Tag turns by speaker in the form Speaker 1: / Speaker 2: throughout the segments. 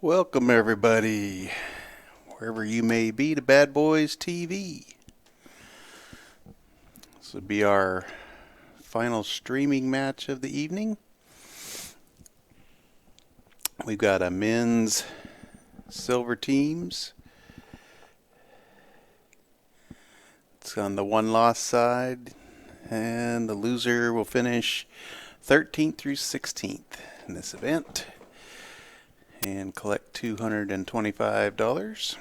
Speaker 1: Welcome, everybody, wherever you may be, to Bad Boys TV. This will be our final streaming match of the evening. We've got a men's silver teams. It's on the one-loss side, and the loser will finish 13th through 16th in this event and collect $225.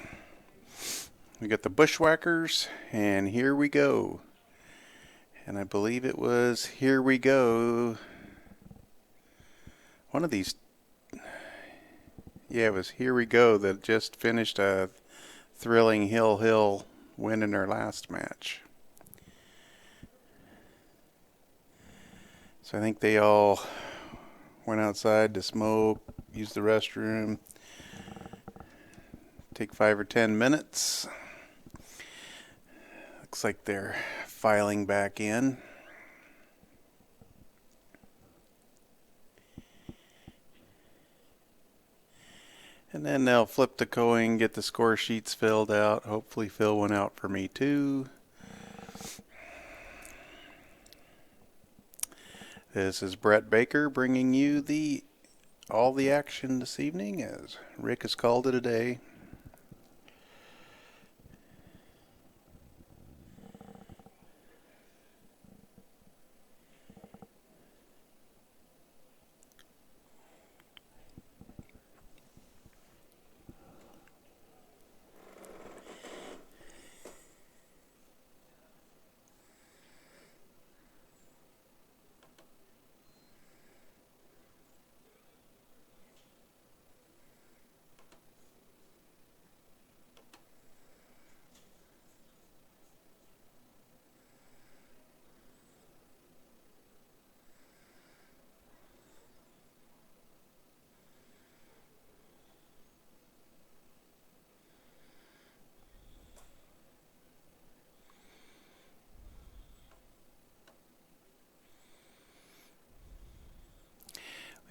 Speaker 1: We got the Bushwackers and Here We Go. And I believe it was Here We Go. One of these, yeah, it was Here We Go that just finished a thrilling Hill win in their last match. So I think they all went outside to smoke, use the restroom, take 5 or 10 minutes. Looks like they're filing back in. And then they'll flip the coin, get the score sheets filled out. Hopefully fill one out for me too. This is Brett Baker bringing you all the action this evening, as Rick has called it a day.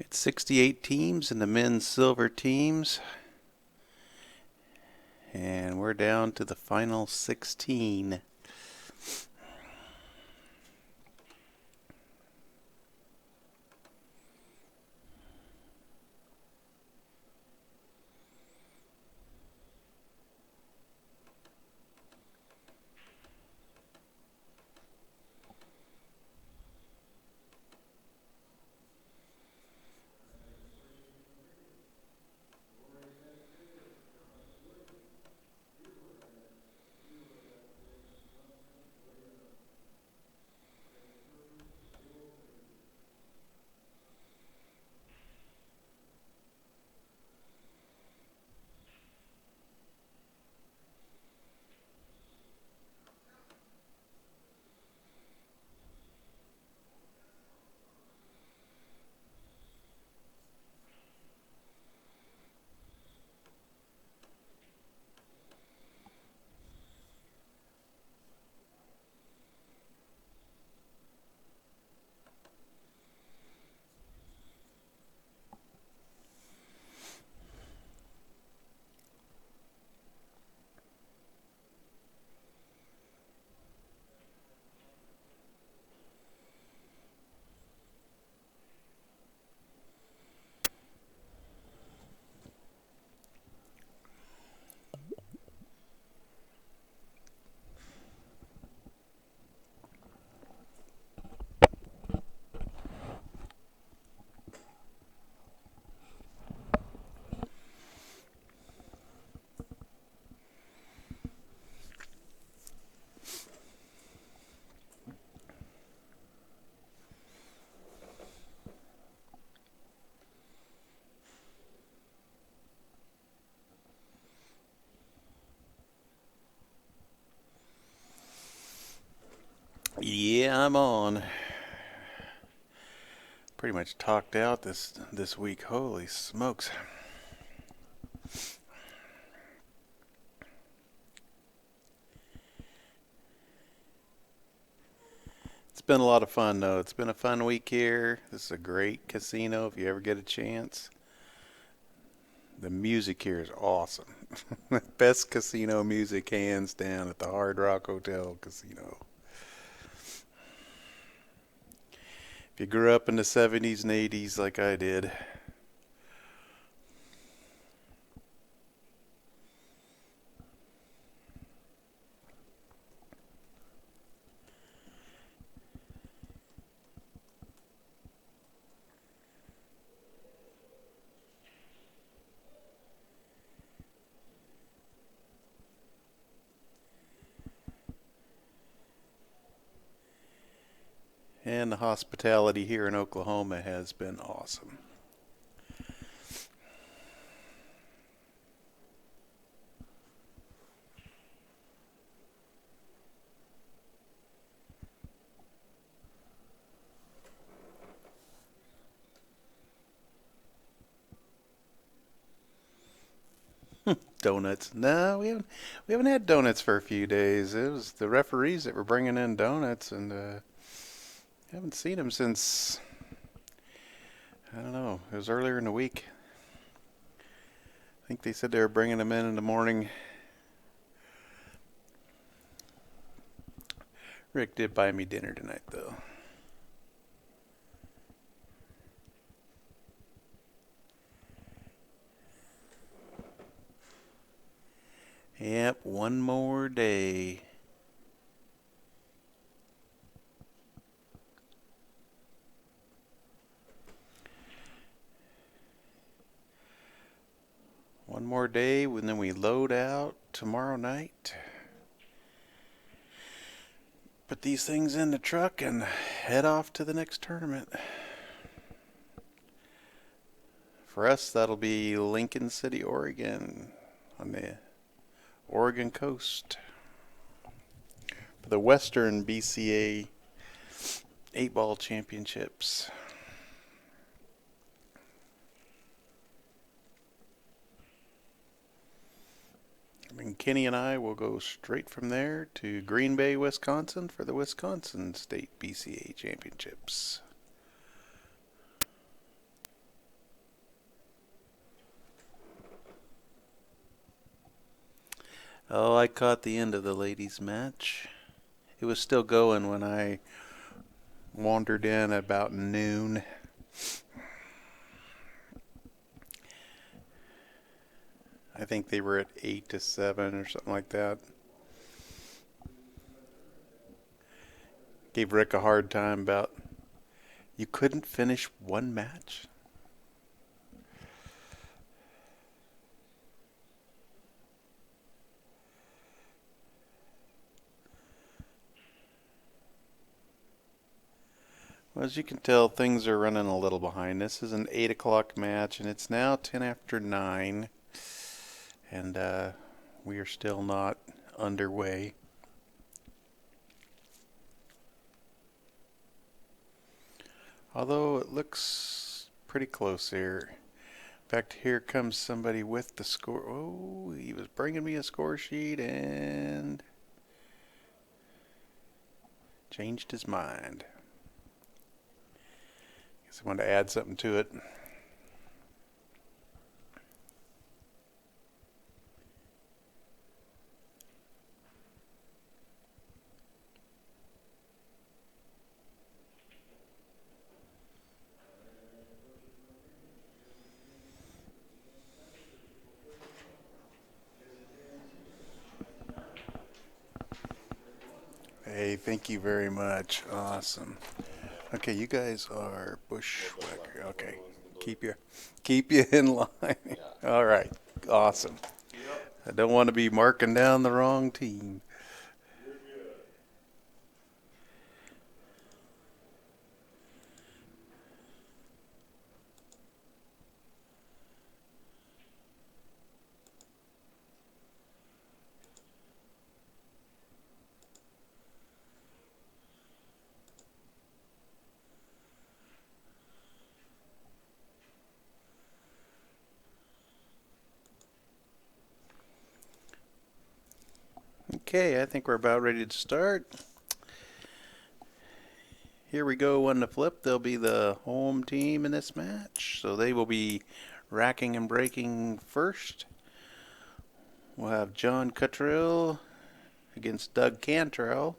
Speaker 1: It's 68 teams in the men's silver teams. And we're down to the final 16. Yeah, I'm on. Pretty much talked out this week. Holy smokes. It's been a lot of fun, though. It's been a fun week here. This is a great casino if you ever get a chance. The music here is awesome. Best casino music hands down at the Hard Rock Hotel Casino. If you grew up in the 70s and 80s like I did. And the hospitality here in Oklahoma has been awesome. Donuts. No, we haven't had donuts for a few days. It was the referees that were bringing in donuts, and haven't seen them since, I don't know, it was earlier in the week. I think they said they were bringing them in the morning. Rick did buy me dinner tonight, though. Yep, one more day. One more day, and then we load out tomorrow night. Put these things in the truck and head off to the next tournament. For us, that'll be Lincoln City, Oregon, on the Oregon coast. For the Western BCA 8-Ball Championships. And Kenny and I will go straight from there to Green Bay, Wisconsin for the Wisconsin State BCA Championships. Oh, I caught the end of the ladies' match. It was still going when I wandered in about noon. I think they were at 8-7 or something like that. Gave Rick a hard time about, you couldn't finish one match? Well, as you can tell, things are running a little behind. This is an 8 o'clock match, and it's now 10 after 9. And we are still not underway. Although it looks pretty close here. In fact, here comes somebody with the score. Oh, he was bringing me a score sheet and changed his mind. Guess I wanted to add something to it. Hey, thank you very much. Awesome. Okay, you guys are Bushwacker. Okay, keep you in line. All right, awesome. I don't want to be marking down the wrong team. Okay, I think we're about ready to start. Here we go on the flip. They'll be the home team in this match. So they will be Racking and breaking first. We'll have John Cottrell against Doug Cantrell.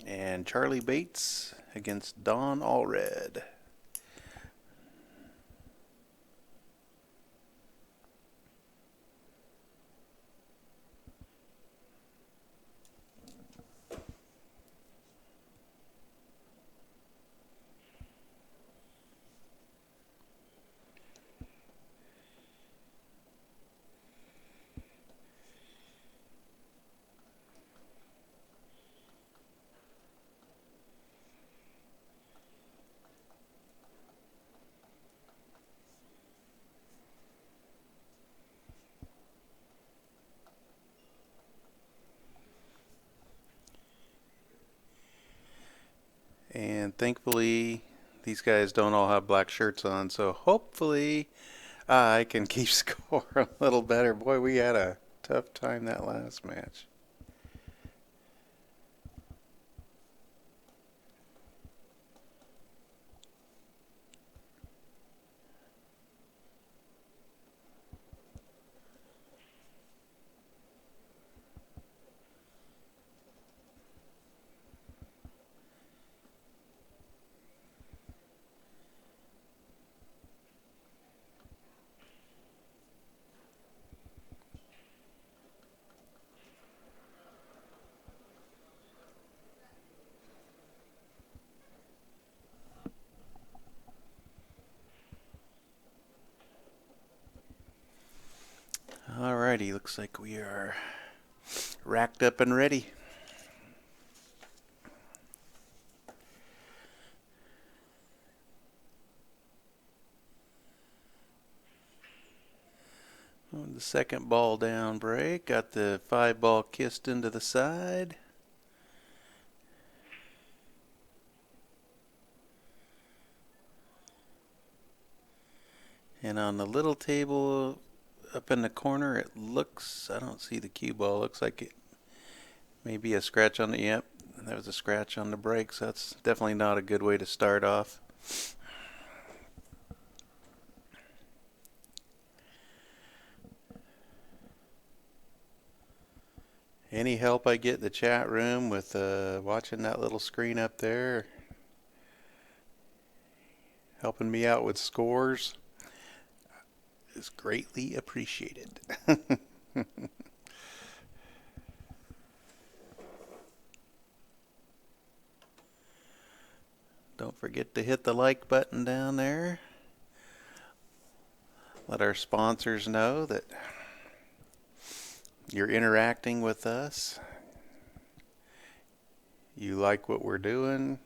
Speaker 1: And Charlie Bates against Don Allred. And thankfully, these guys don't all have black shirts on, so hopefully I can keep score a little better. Boy, we had a tough time that last match. Alrighty, looks like we are racked up and ready. The second ball down break, got the 5-ball kissed into the side. And on the little table up in the corner, it looks, I don't see the cue ball, looks like it may be a scratch on the, yep, there was a scratch on the break, so that's definitely not a good way to start off. Any help I get in the chat room with watching that little screen up there, helping me out with scores, is greatly appreciated. Don't forget to hit the like button down there. Let our sponsors know that you're interacting with us. You like what we're doing.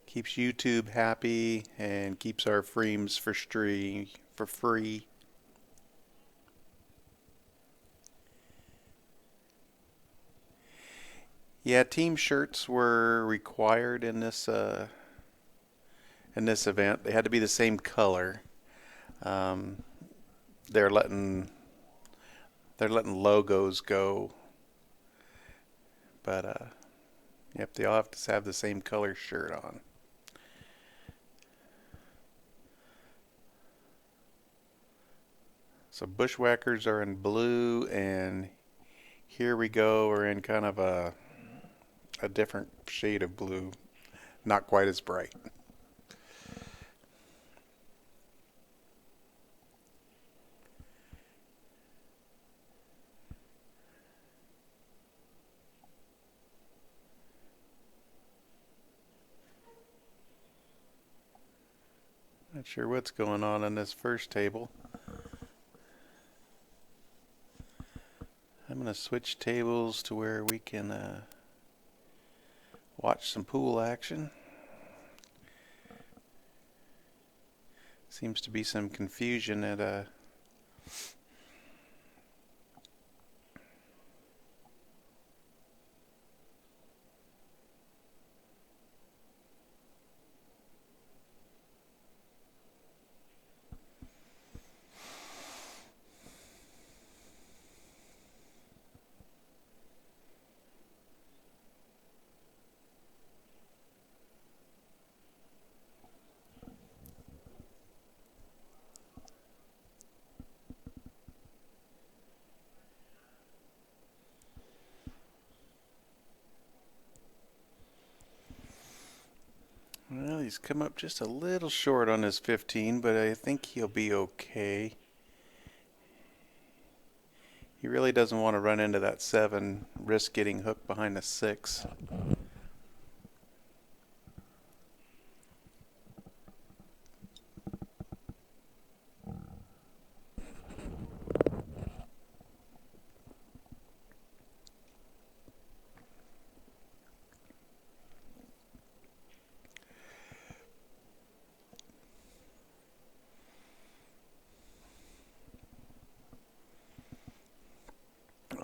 Speaker 1: Keeps YouTube happy and keeps our frames for free. Yeah, team shirts were required in this event. They had to be the same color. They're letting logos go, but yep, they all have to have the same color shirt on. So Bushwackers are in blue, and Here We Go are in kind of a different shade of blue, not quite as bright. Not sure what's going on this first table. I'm going to switch tables to where we can watch some pool action. Seems to be some confusion at he's come up just a little short on his 15, but I think he'll be okay. He really doesn't want to run into that 7, risk getting hooked behind the 6.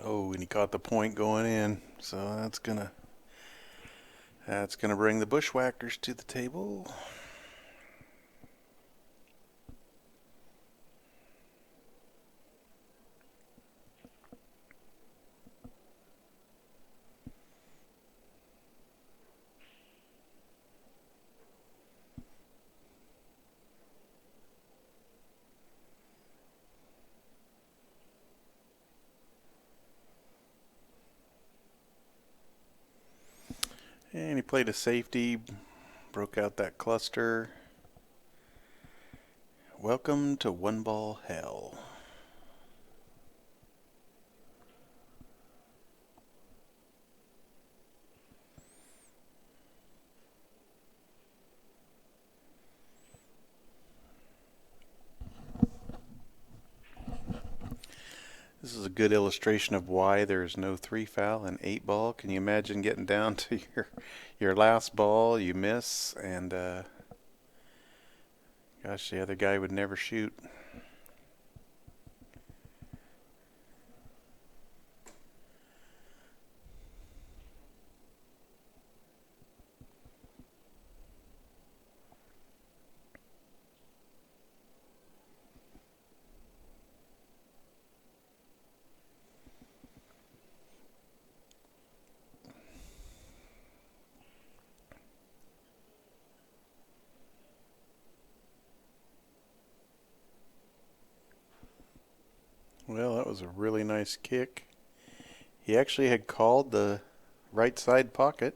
Speaker 1: Oh, and he caught the point going in, so that's gonna bring the Bushwackers to the table. And he played a safety, broke out that cluster. Welcome to one ball hell. This is a good illustration of why there's no 3 foul in 8 ball. Can you imagine getting down to your last ball, you miss, and gosh, the other guy would never shoot. Well, that was a really nice kick. He actually had called the right side pocket.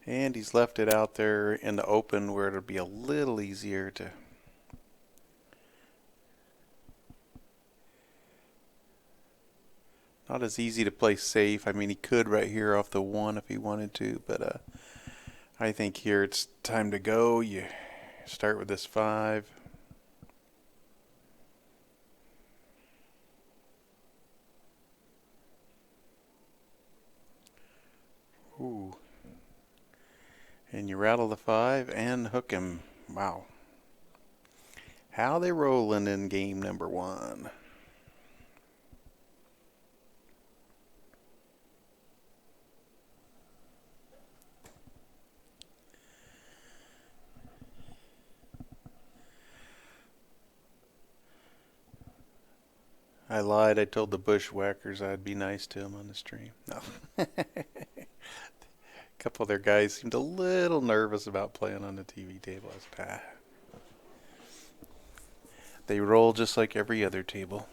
Speaker 1: And he's left it out there in the open where it'll be a little easier to... Not as easy to play safe. I mean, he could right here off the 1 if he wanted to, but I think here it's time to go. You start with this 5. Ooh. And you rattle the 5 and hook him. Wow. How they rolling in game number 1? I lied. I told the Bushwackers I'd be nice to them on the stream. No. A couple of their guys seemed a little nervous about playing on the TV table. They roll just like every other table.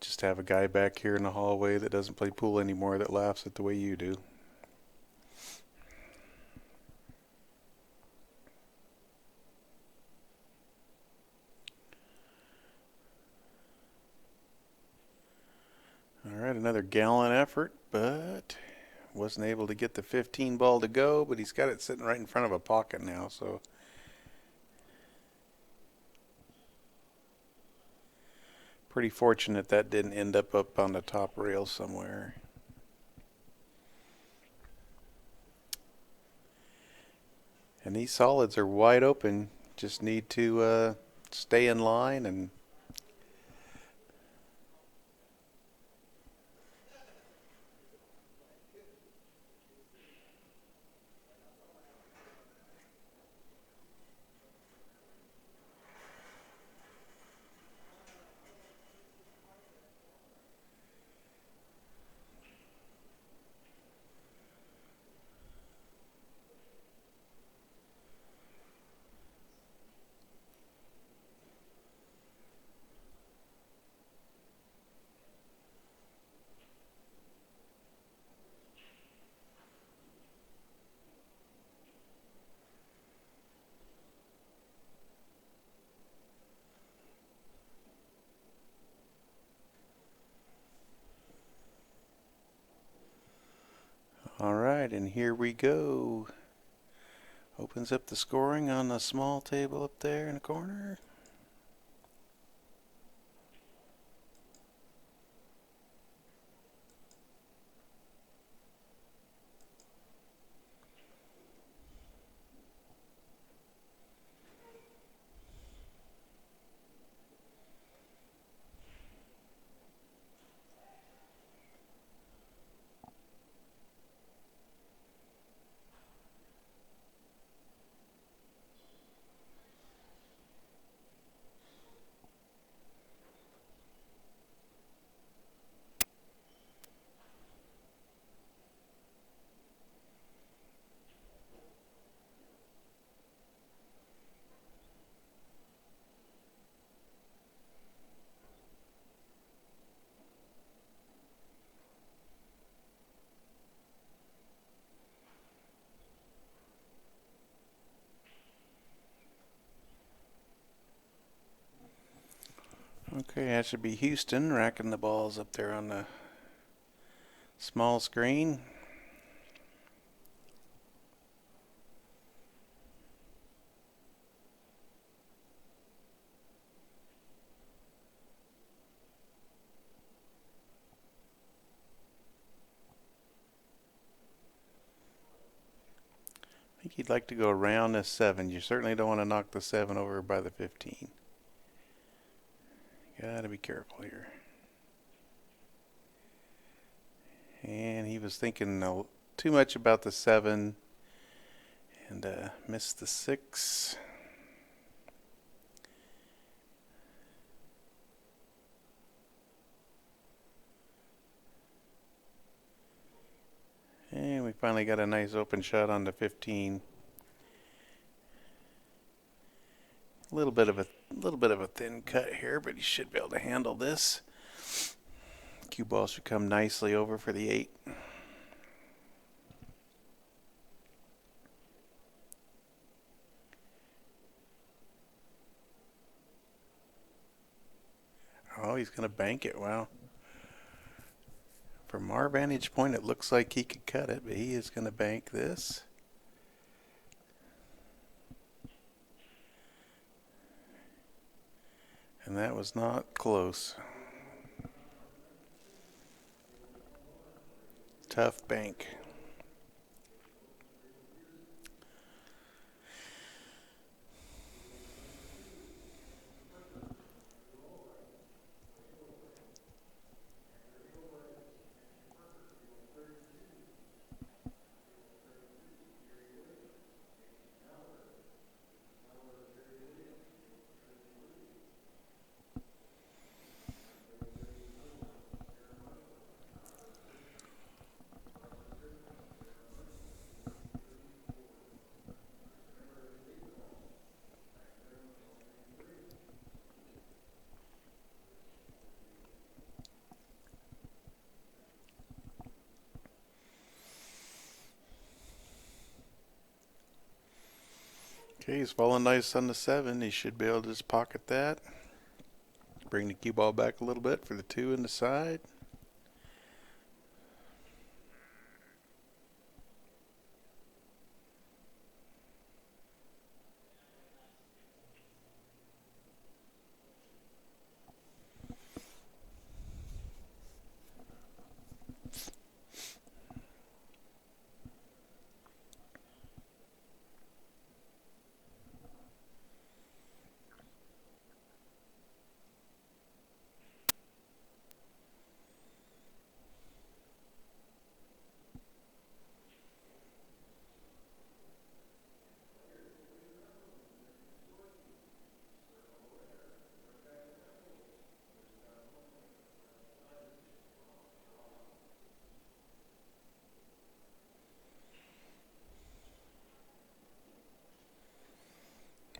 Speaker 1: Just have a guy back here in the hallway that doesn't play pool anymore that laughs at the way you do. Alright, another gallant effort, but wasn't able to get the 15 ball to go, but he's got it sitting right in front of a pocket now, so pretty fortunate that didn't end up on the top rail somewhere. And these solids are wide open. Just need to stay in line and Alright, and here we go. Opens up the scoring on the small table up there in the corner. Okay, that should be Houston racking the balls up there on the small screen. I think you'd like to go around this 7. You certainly don't want to knock the 7 over by the 15. Gotta be careful here. And he was thinking too much about the 7 and missed the 6. And we finally got a nice open shot on the 15. A little bit of a thin cut here, but he should be able to handle this. Cue ball should come nicely over for the 8. Oh, he's going to bank it. Wow. From our vantage point, it looks like he could cut it, but he is going to bank this. And that was not close. Tough bank. Okay, he's falling nice on the 7. He should be able to just pocket that. Bring the cue ball back a little bit for the 2 in the side.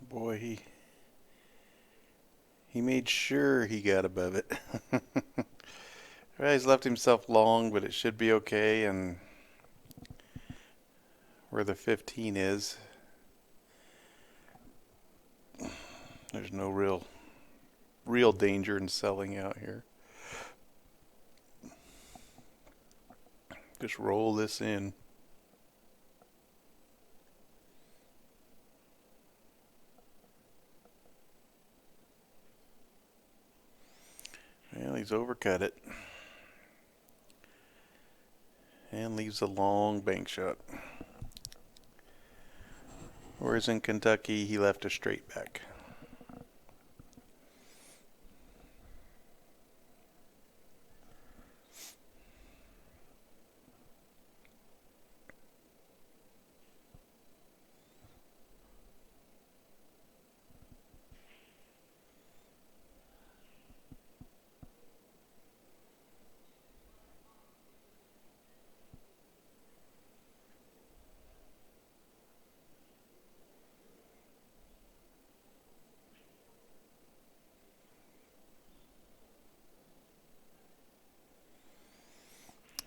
Speaker 1: Boy, he made sure he got above it. Well, he's left himself long, but it should be okay. And where the 15 is, there's no real danger in selling out here. Just roll this in. he's overcut it. And leaves a long bank shot. Whereas in Kentucky, he left a straight back.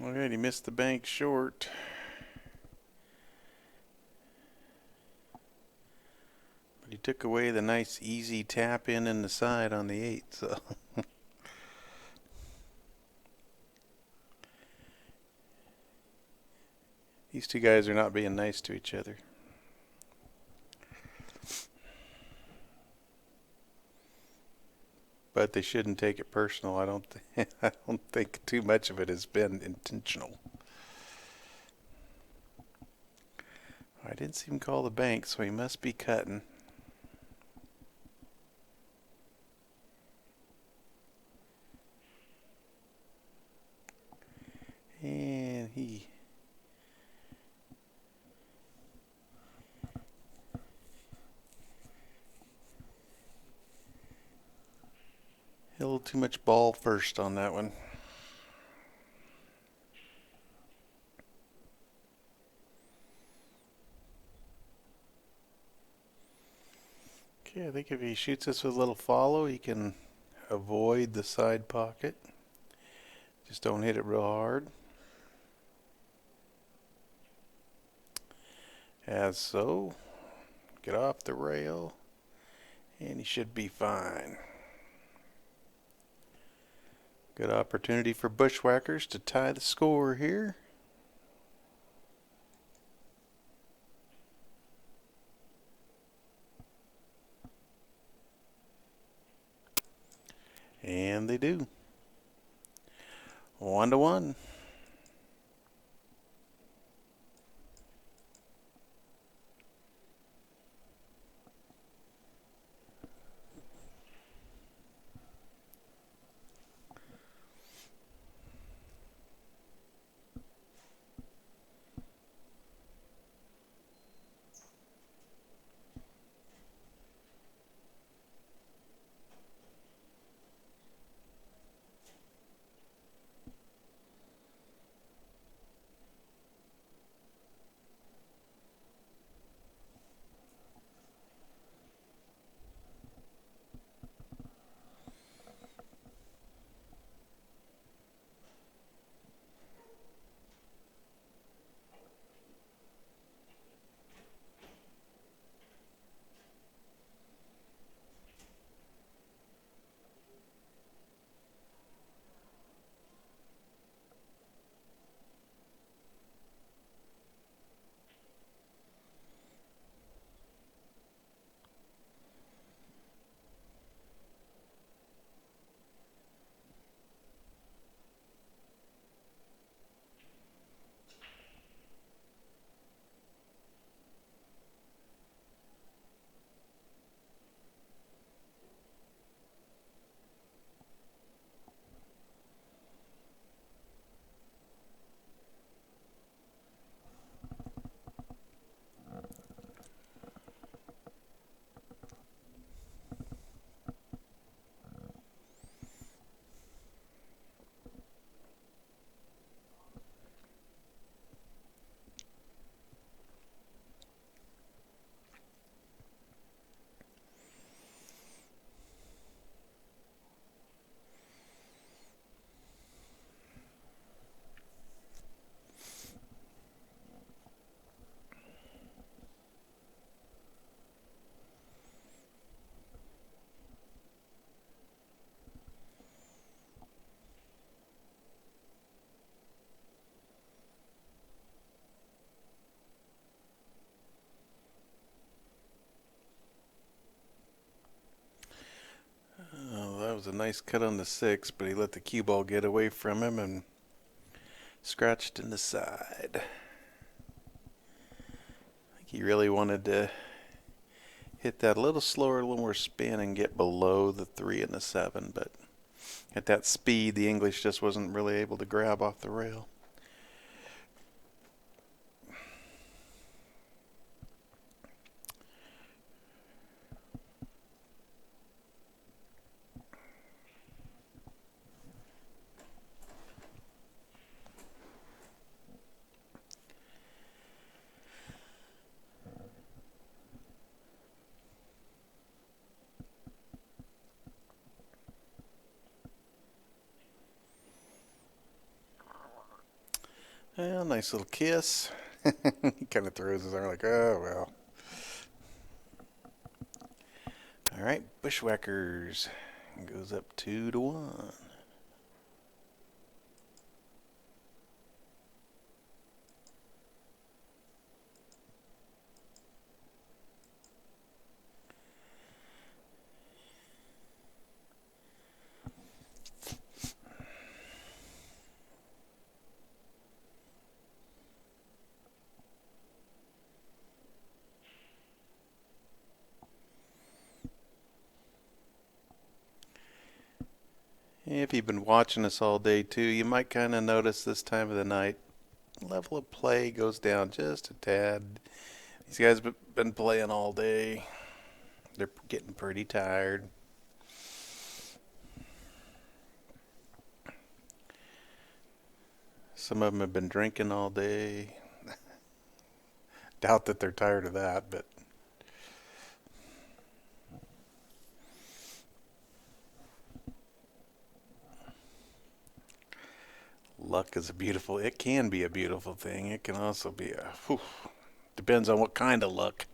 Speaker 1: Alright, he missed the bank short. But he took away the nice easy tap in the side on the 8, so these two guys are not being nice to each other. But they shouldn't take it personal. I don't think too much of it has been intentional. I didn't see him call the bank, so he must be cutting. And he hit a little too much ball first on that one. Okay, I think if he shoots this with a little follow, he can avoid the side pocket. Just don't hit it real hard. As so. Get off the rail. And he should be fine. Good opportunity for Bushwackers to tie the score here. And they do. 1-1. was a nice cut on the 6, but he let the cue ball get away from him and scratched in the side. I think he really wanted to hit that a little slower, a little more spin, and get below the 3 and the 7, but at that speed, the English just wasn't really able to grab off the rail. Well, nice little kiss. He kind of throws his arm like, oh, well. All right, Bushwackers goes up 2-1. If you've been watching us all day too, you might kind of notice this time of the night, level of play goes down just a tad. These guys have been playing all day. They're getting pretty tired. Some of them have been drinking all day. Doubt that they're tired of that, but luck is it can be a beautiful thing. It can also be depends on what kind of luck.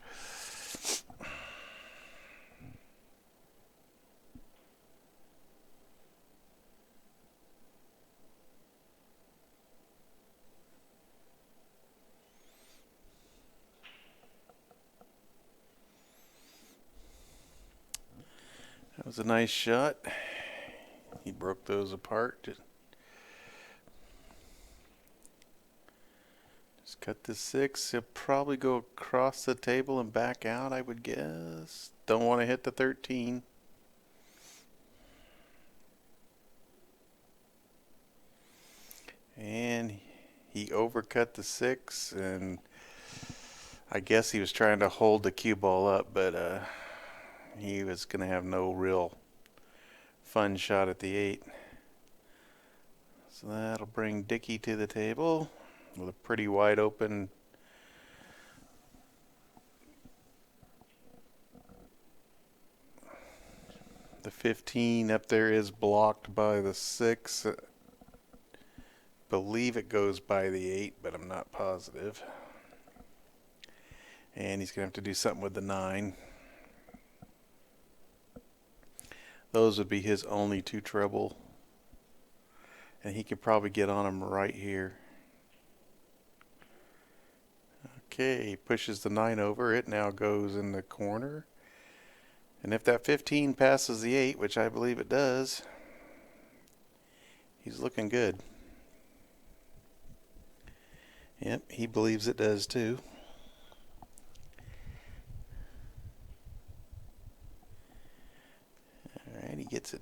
Speaker 1: That was a nice shot. He broke those apart. Just cut the 6. He'll probably go across the table and back out, I would guess. Don't want to hit the 13. And he overcut the 6, and I guess he was trying to hold the cue ball up, but he was going to have no real fun shot at the 8. So that'll bring Dickey to the table with a pretty wide open the 15 up there is blocked by the 6. Believe it goes by the 8, but I'm not positive. And he's going to have to do something with the 9. Those would be his only 2 treble. And he could probably get on him right here. Okay, he pushes the 9 over. It now goes in the corner. And if that 15 passes the 8, which I believe it does, he's looking good. Yep, he believes it does too. All right, he gets it.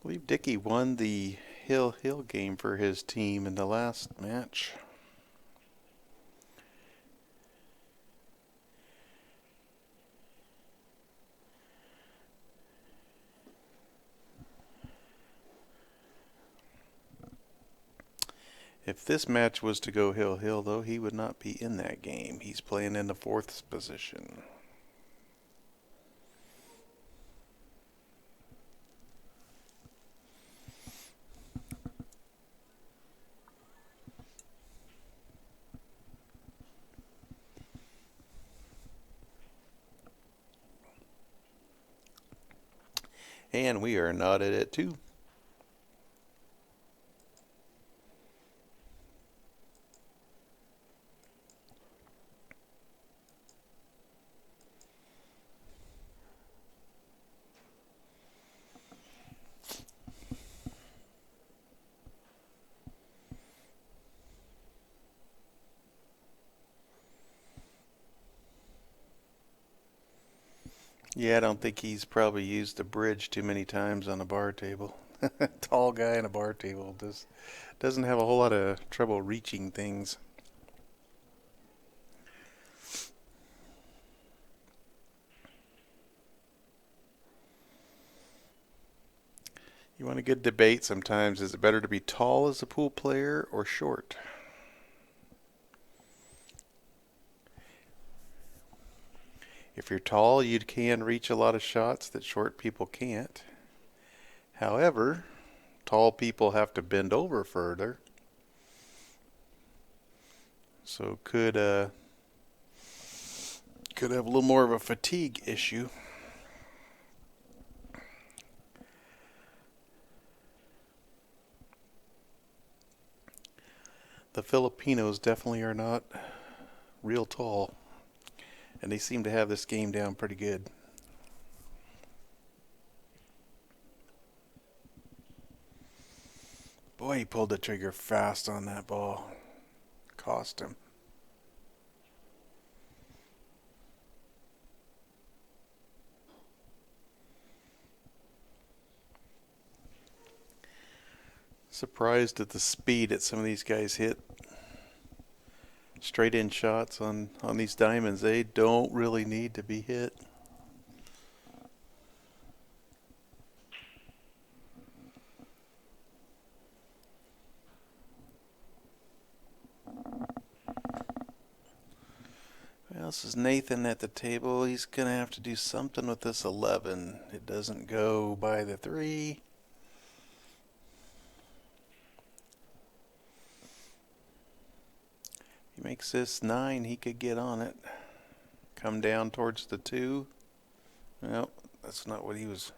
Speaker 1: I believe Dickey won the Hill game for his team in the last match. If this match was to go hill-hill, though, he would not be in that game. He's playing in the 4th position. And we are knotted at 2. Yeah, I don't think he's probably used a bridge too many times on a bar table. Tall guy in a bar table doesn't have a whole lot of trouble reaching things. You want a good debate sometimes. Is it better to be tall as a pool player or short? If you're tall, you can reach a lot of shots that short people can't. However, tall people have to bend over further. So could have a little more of a fatigue issue. The Filipinos definitely are not real tall, and they seem to have this game down pretty good. Boy, he pulled the trigger fast on that ball. Cost him. Surprised at the speed that some of these guys hit. Straight in shots on these diamonds. They don't really need to be hit. Well, this is Nathan at the table. He's going to have to do something with this 11. It doesn't go by the 3. He makes this 9. He could get on it. Come down towards the 2. Well, that's not what he was.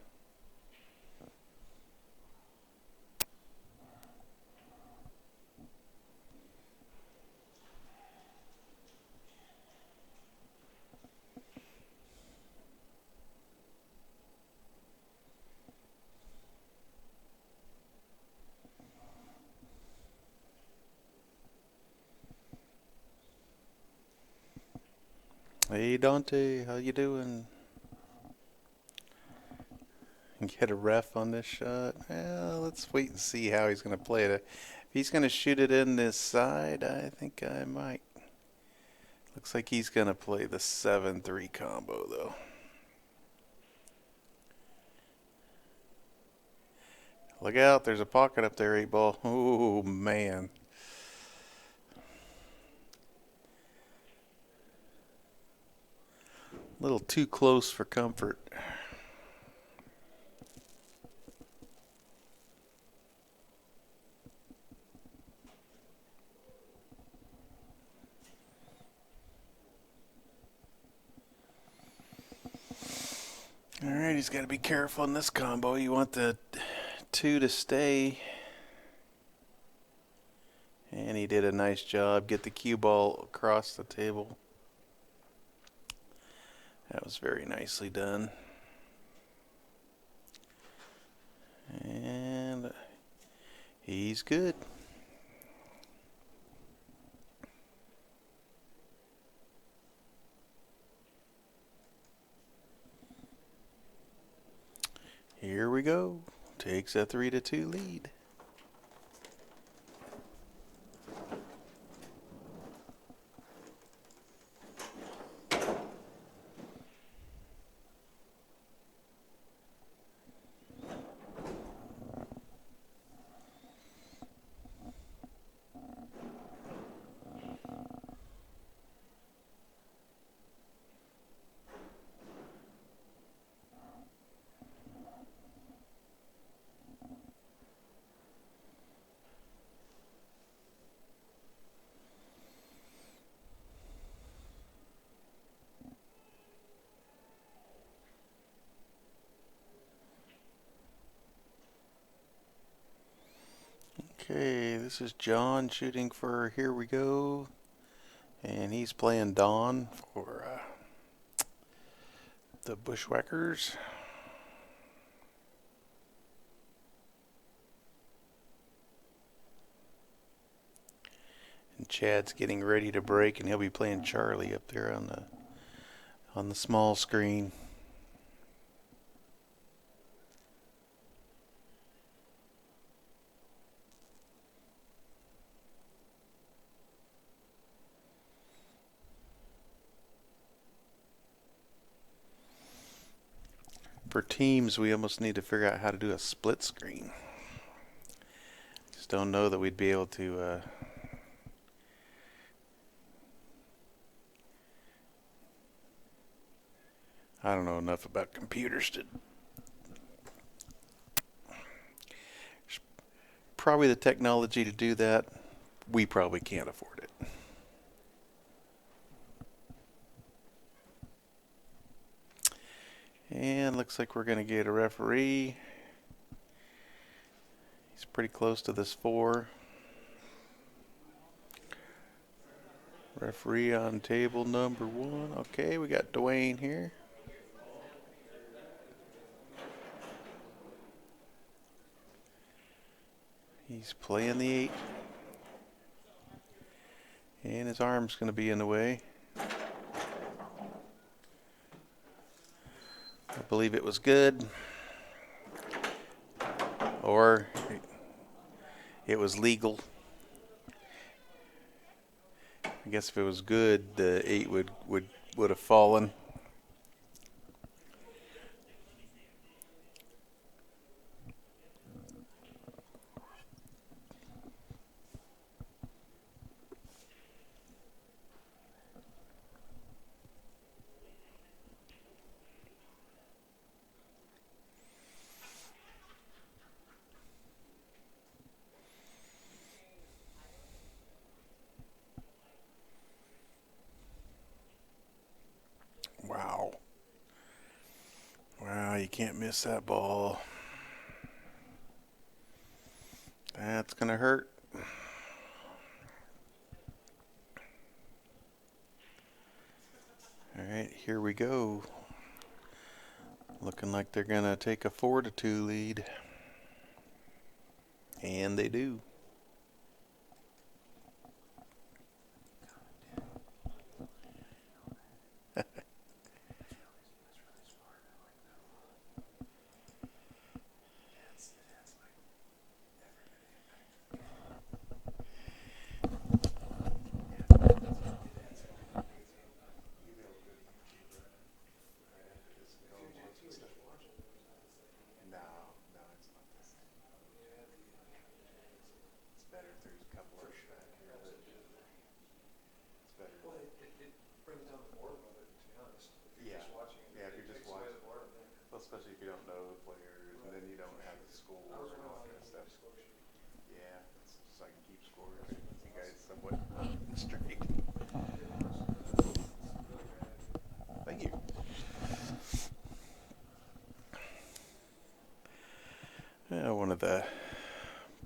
Speaker 1: Hey Dante, how you doing? Get a ref on this shot. Well, let's wait and see how he's going to play it. If he's going to shoot it in this side, I think I might. Looks like he's going to play the 7-3 combo, though. Look out, there's a pocket up there, 8-ball. Oh, man. A little too close for comfort. Alright, he's got to be careful in this combo. You want the 2 to stay. And he did a nice job. Get the cue ball across the table. That was very nicely done. And he's good. Here we go. Takes a 3-2 lead. Okay, this is John shooting for Here We Go, and he's playing Dawn for the Bushwackers. And Chad's getting ready to break, and he'll be playing Charlie up there on the small screen. For teams, we almost need to figure out how to do a split screen. Just don't know that we'd be able to I don't know enough about computers to. Probably the technology to do that. We probably can't afford it. And looks like we're going to get a referee. He's pretty close to this 4. Referee on table number 1. Okay, we got Dwayne here. He's playing the 8. And his arm's going to be in the way. I believe it was good. Or it was legal. I guess if it was good, the 8 would have fallen. Wow. Wow, you can't miss that ball. That's going to hurt. All right, here we go. Looking like they're going to take a 4-2 lead. And they do. Especially if you don't know the players, and then you don't have the scores and all that kind of stuff. Yeah, it's just so I can keep score. You guys somewhat straight. Thank you. One of the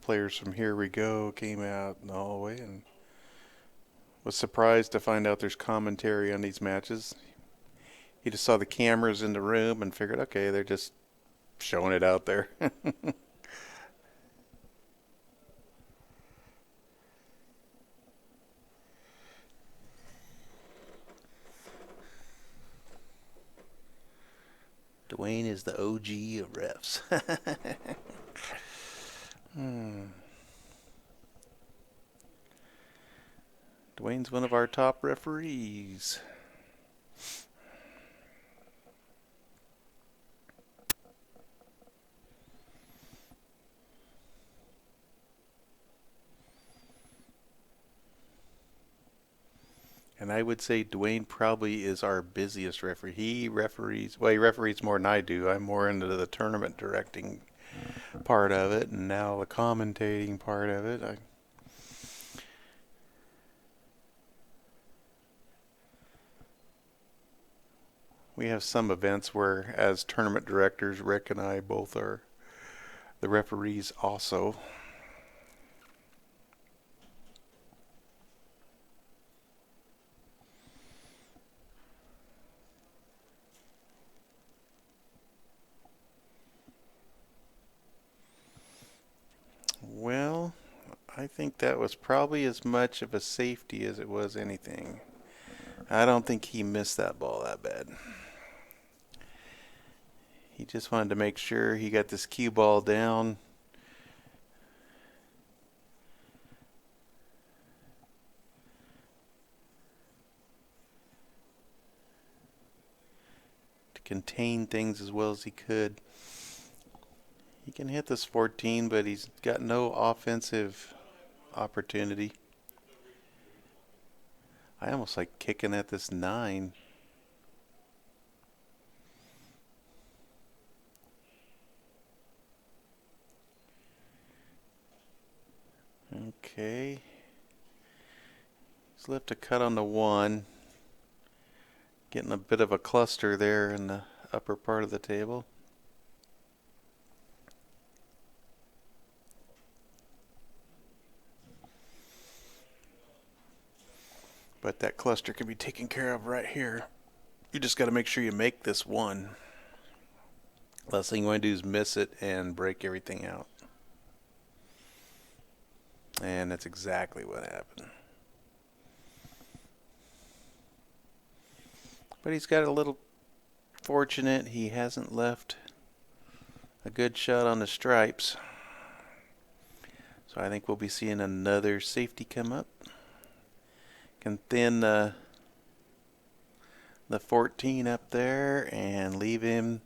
Speaker 1: players from Here We Go came out in the hallway and was surprised to find out there's commentary on these matches. He just saw the cameras in the room and figured, okay, they're just showing it out there. Dwayne is the OG of refs. Dwayne's one of our top referees. And I would say Dwayne probably is our busiest referee. He referees more than I do. I'm more into the tournament directing part of it, and now the commentating part of it. We have some events where, as tournament directors, Rick and I both are the referees also. I think that was probably as much of a safety as it was anything. I don't think he missed that ball that bad. He just wanted to make sure he got this cue ball down. To contain things as well as he could. He can hit this 14, but he's got no offensive opportunity. I almost like kicking at this 9. Okay. He's left a cut on the 1. Getting a bit of a cluster there in the upper part of the table. But that cluster can be taken care of right here. You just got to make sure you make this 1. Last thing you want to do is miss it and break everything out. And that's exactly what happened. But he's got a little fortunate. He hasn't left a good shot on the stripes. So I think we'll be seeing another safety come up. Can thin the 14 up there and leave him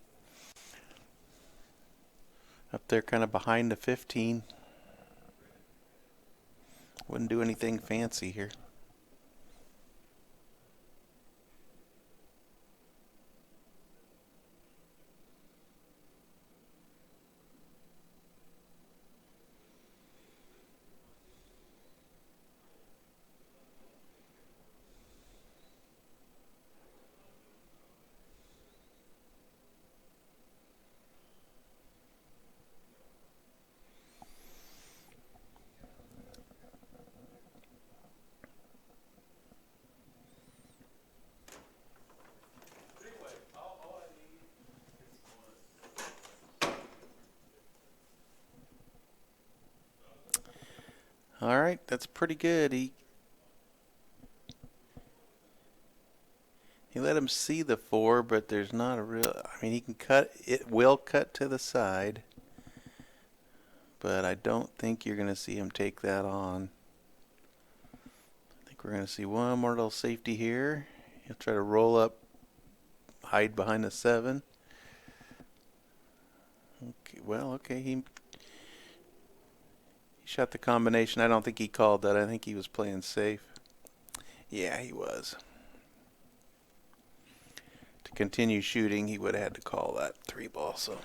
Speaker 1: up there kind of behind the 15. Wouldn't do anything fancy here. All right, that's pretty good. He let him see the 4, but there's not a real. I mean, he can cut. It will cut to the side, but I don't think you're going to see him take that on. I think we're going to see one more little safety here. He'll try to roll up, hide behind the 7. Okay, well, okay, he shot the combination. I don't think he called that. I think he was playing safe. Yeah, he was. To continue shooting, he would have had to call that 3 ball. So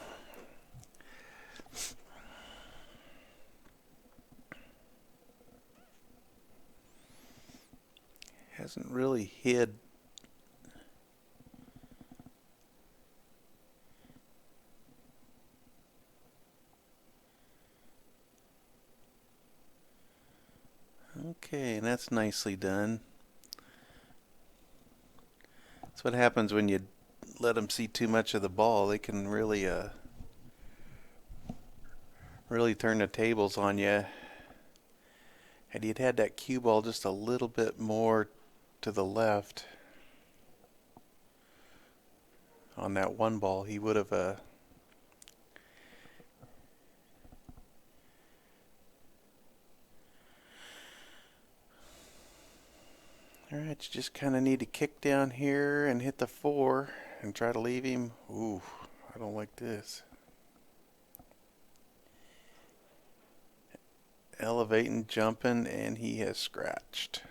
Speaker 1: hasn't really hid. Okay, and that's nicely done. That's what happens when you let them see too much of the ball. They can really turn the tables on you. Had he had that cue ball just a little bit more to the left on that 1 ball, he would have Alright, you just kind of need to kick down here and hit the 4 and try to leave him. Ooh, I don't like this. Elevating, jumping, and he has scratched.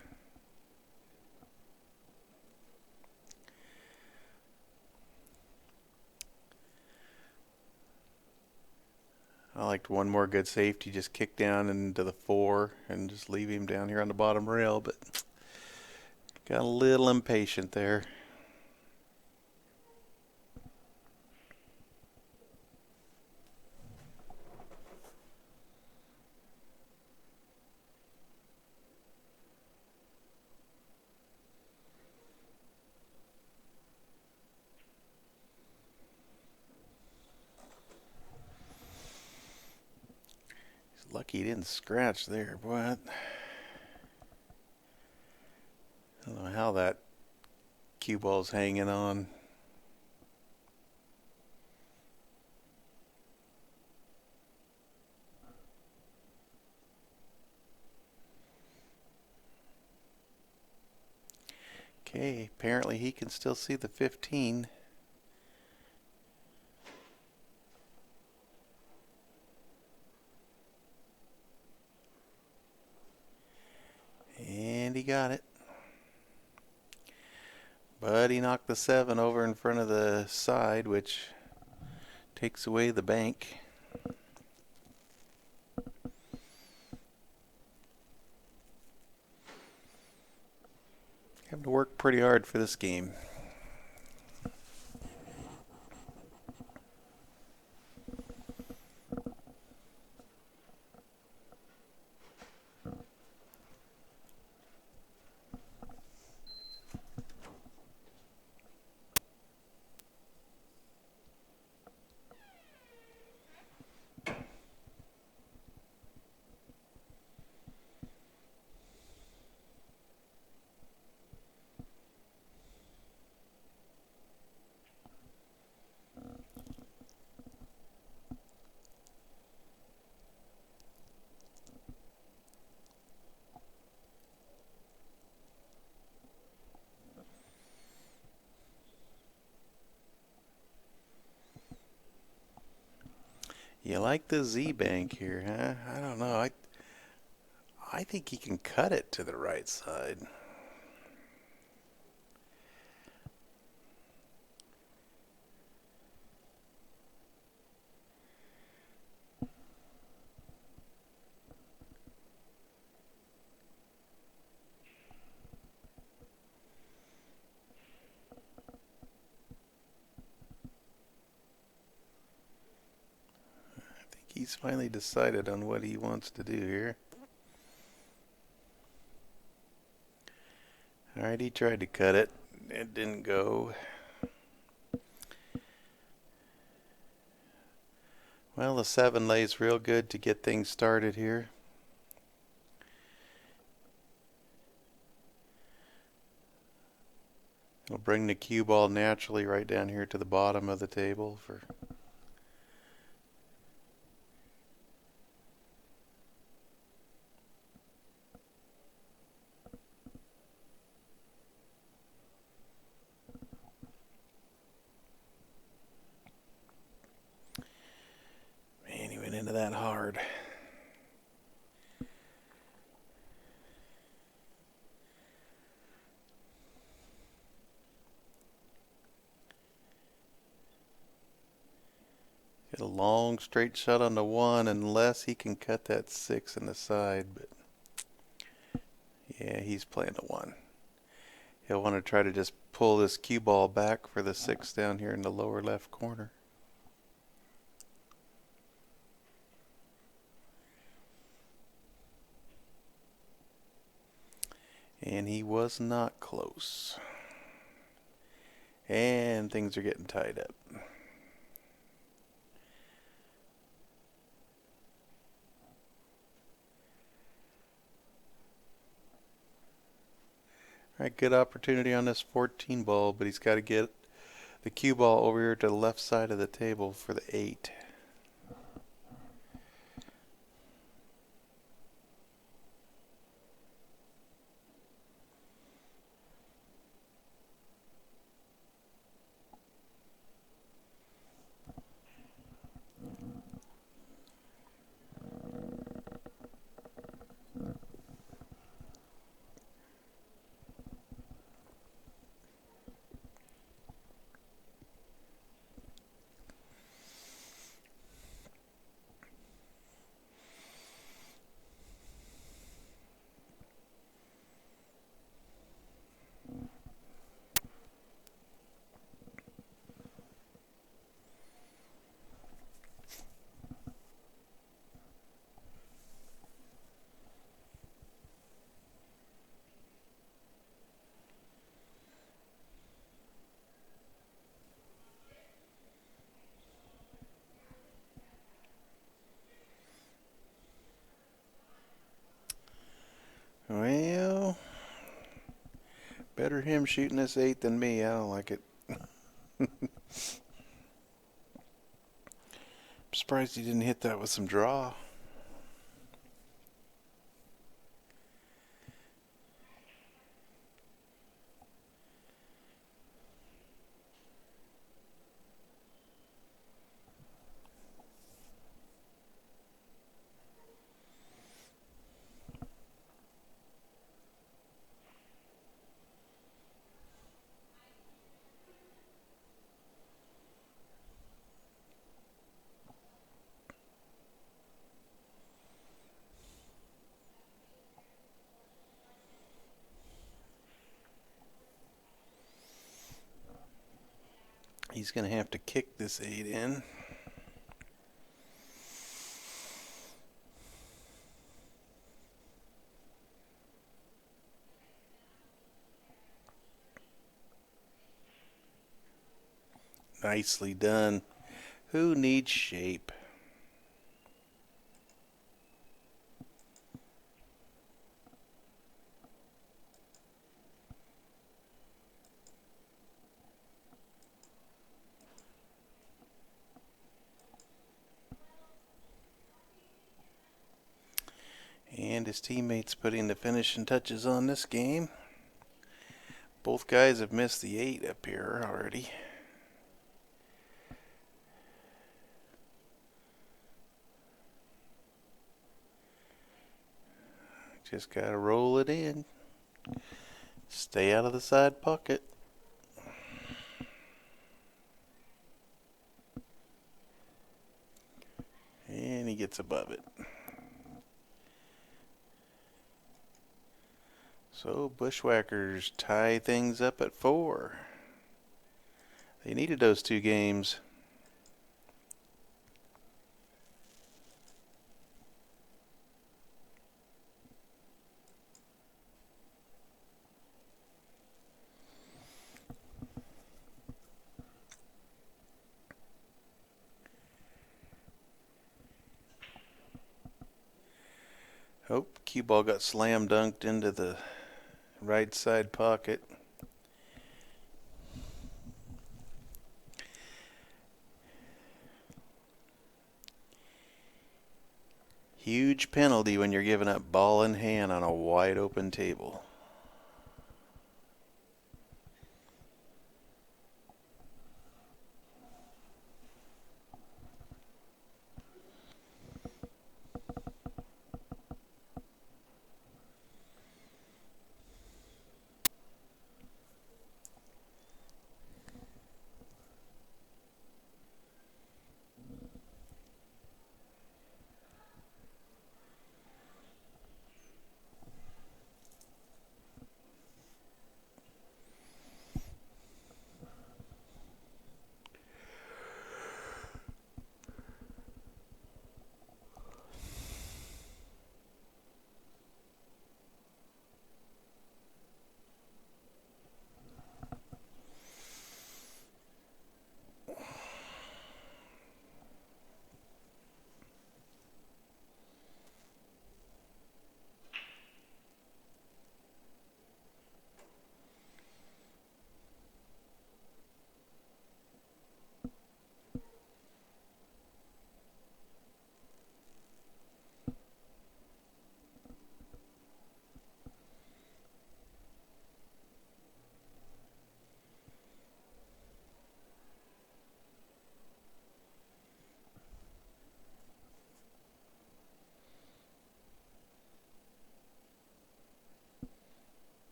Speaker 1: I liked one more good safety, just kick down into the 4 and just leave him down here on the bottom rail, but got a little impatient there. Lucky Lucky he didn't scratch there. Boy, I don't know how that cue ball's hanging on. Okay, apparently he can still see the 15. And he got it. But he knocked the 7 over in front of the side, which takes away the bank. Having to work pretty hard for this game. You like the Z bank here, huh? I don't know. I think he can cut it to the right side. He's finally decided on what he wants to do here. Alright, he tried to cut it. It didn't go. Well, the 7 lays real good to get things started here. It'll bring the cue ball naturally right down here to the bottom of the table for man, he went into that hard. Get a long straight shot on the 1 unless he can cut that 6 in the side, but yeah, he's playing the 1. He'll want to try to just pull this cue ball back for the 6 down here in the lower left corner. And he was not close. And things are getting tied up. Alright, good opportunity on this 14 ball, but he's got to get the cue ball over here to the left side of the table for the 8. Well, better him shooting this 8 than me. I don't like it. I'm surprised he didn't hit that with some draw. He's going to have to kick this 8 in. Nicely done. Who needs shape? And his teammates putting the finishing touches on this game. Both guys have missed the 8 up here already. Just gotta roll it in. Stay out of the side pocket. And he gets above it. So Bushwackers tie things up at 4. They needed those 2 games. Oh, cue ball got slam dunked into the right side pocket. Huge penalty when you're giving up ball in hand on a wide open table.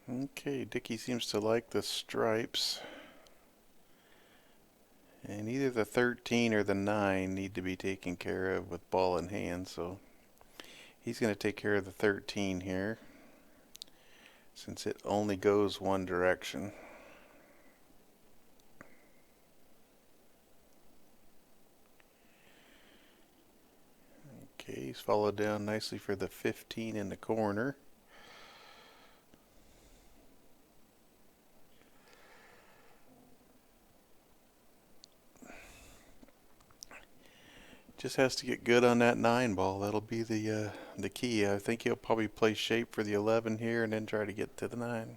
Speaker 1: Okay, Dickie seems to like the stripes. And either the 13 or the 9 need to be taken care of with ball in hand, so he's going to take care of the 13 here, since it only goes one direction. He's followed down nicely for the 15 in the corner. Just has to get good on that 9 ball. That'll be the key. I think he'll probably play shape for the 11 here and then try to get to the 9.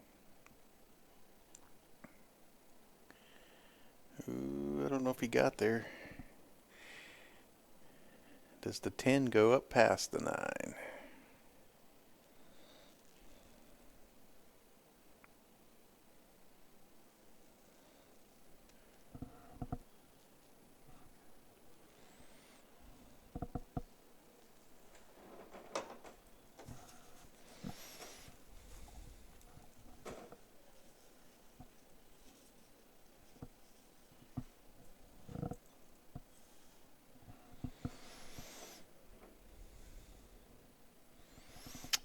Speaker 1: Ooh, I don't know if he got there. Does the 10 go up past the 9?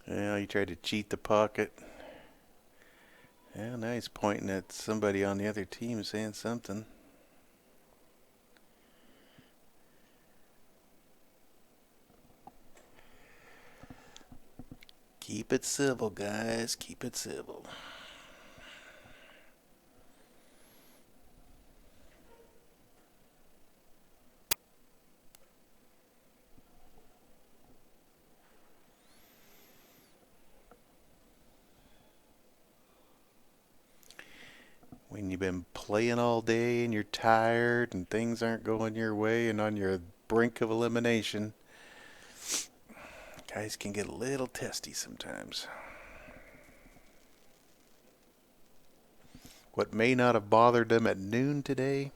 Speaker 1: Yeah, he tried to cheat the pocket. Yeah, now he's pointing at somebody on the other team saying something. Keep it civil, guys. Keep it civil. When you've been playing all day and you're tired and things aren't going your way and on your brink of elimination, guys can get a little testy sometimes. What may not have bothered them at noon today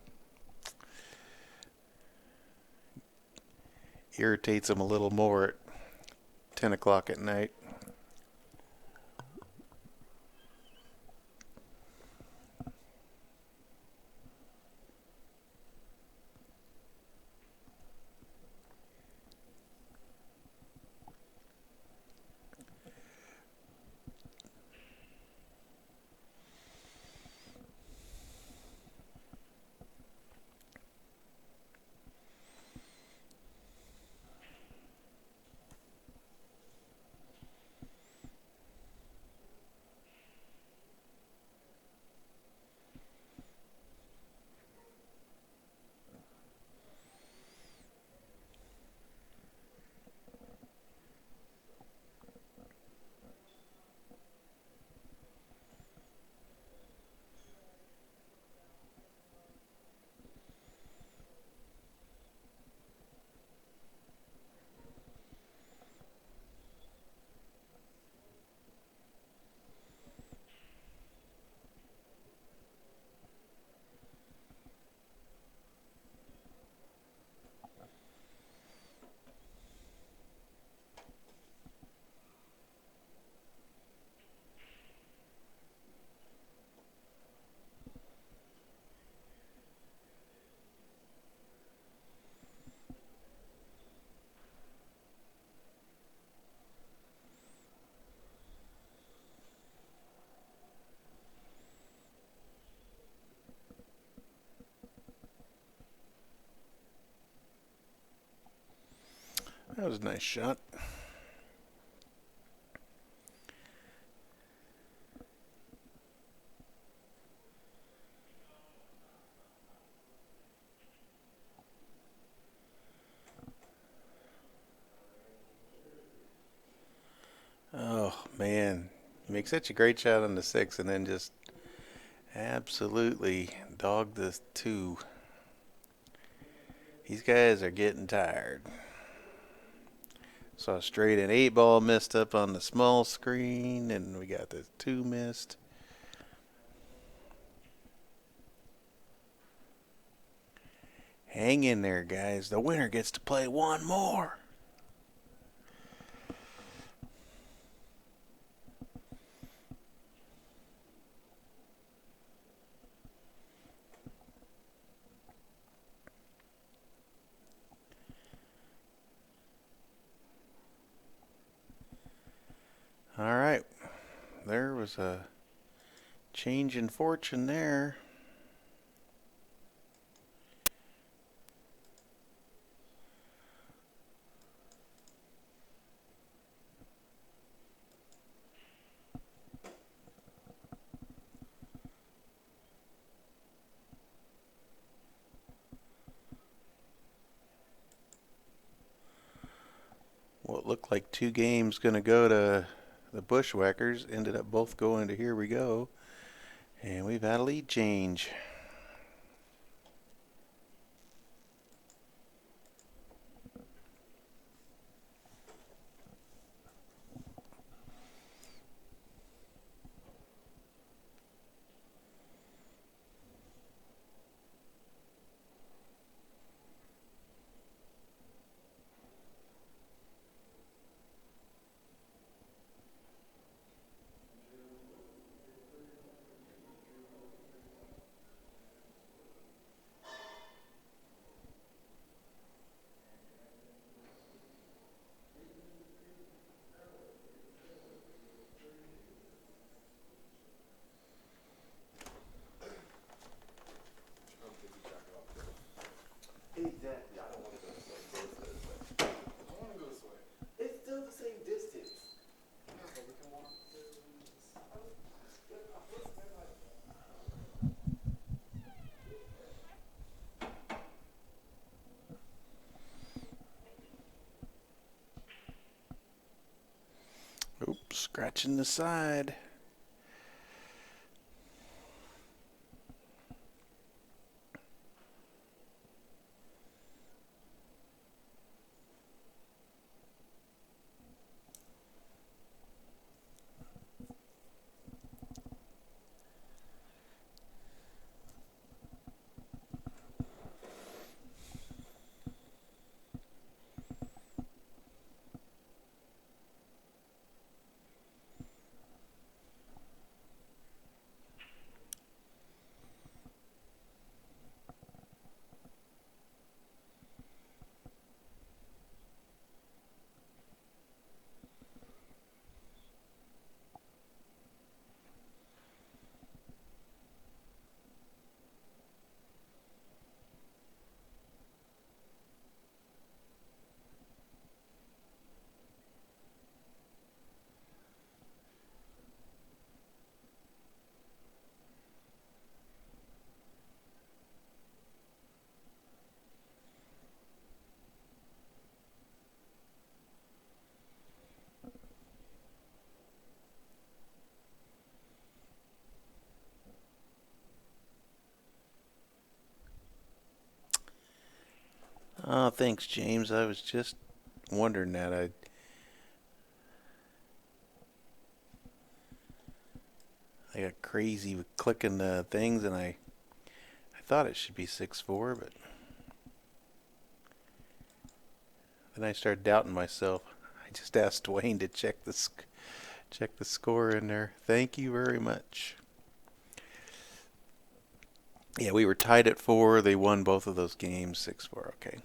Speaker 1: irritates them a little more at 10 o'clock at night. That was a nice shot. Oh, man. You make such a great shot on the 6 and then just absolutely dog the 2. These guys are getting tired. Saw straight and 8 ball missed up on the small screen, and we got the 2 missed. Hang in there, guys. The winner gets to play one more. All right. There was a change in fortune there. Well, it looked like 2 games going to go to the Bushwackers. Ended up both going to Here We Go. And we've had a lead change.
Speaker 2: Exactly. I don't want to go this way. So let's go this way. I want to go this way. It's still the same distance. Yeah, but we can walk to.
Speaker 1: Oops, scratching the side. Oh, thanks, James. I was just wondering that. I got crazy with clicking the things, and I thought it should be 6-4, but then I started doubting myself. I just asked Dwayne to check the score in there. Thank you very much. Yeah, we were tied at 4. They won both of those games, 6-4. Okay.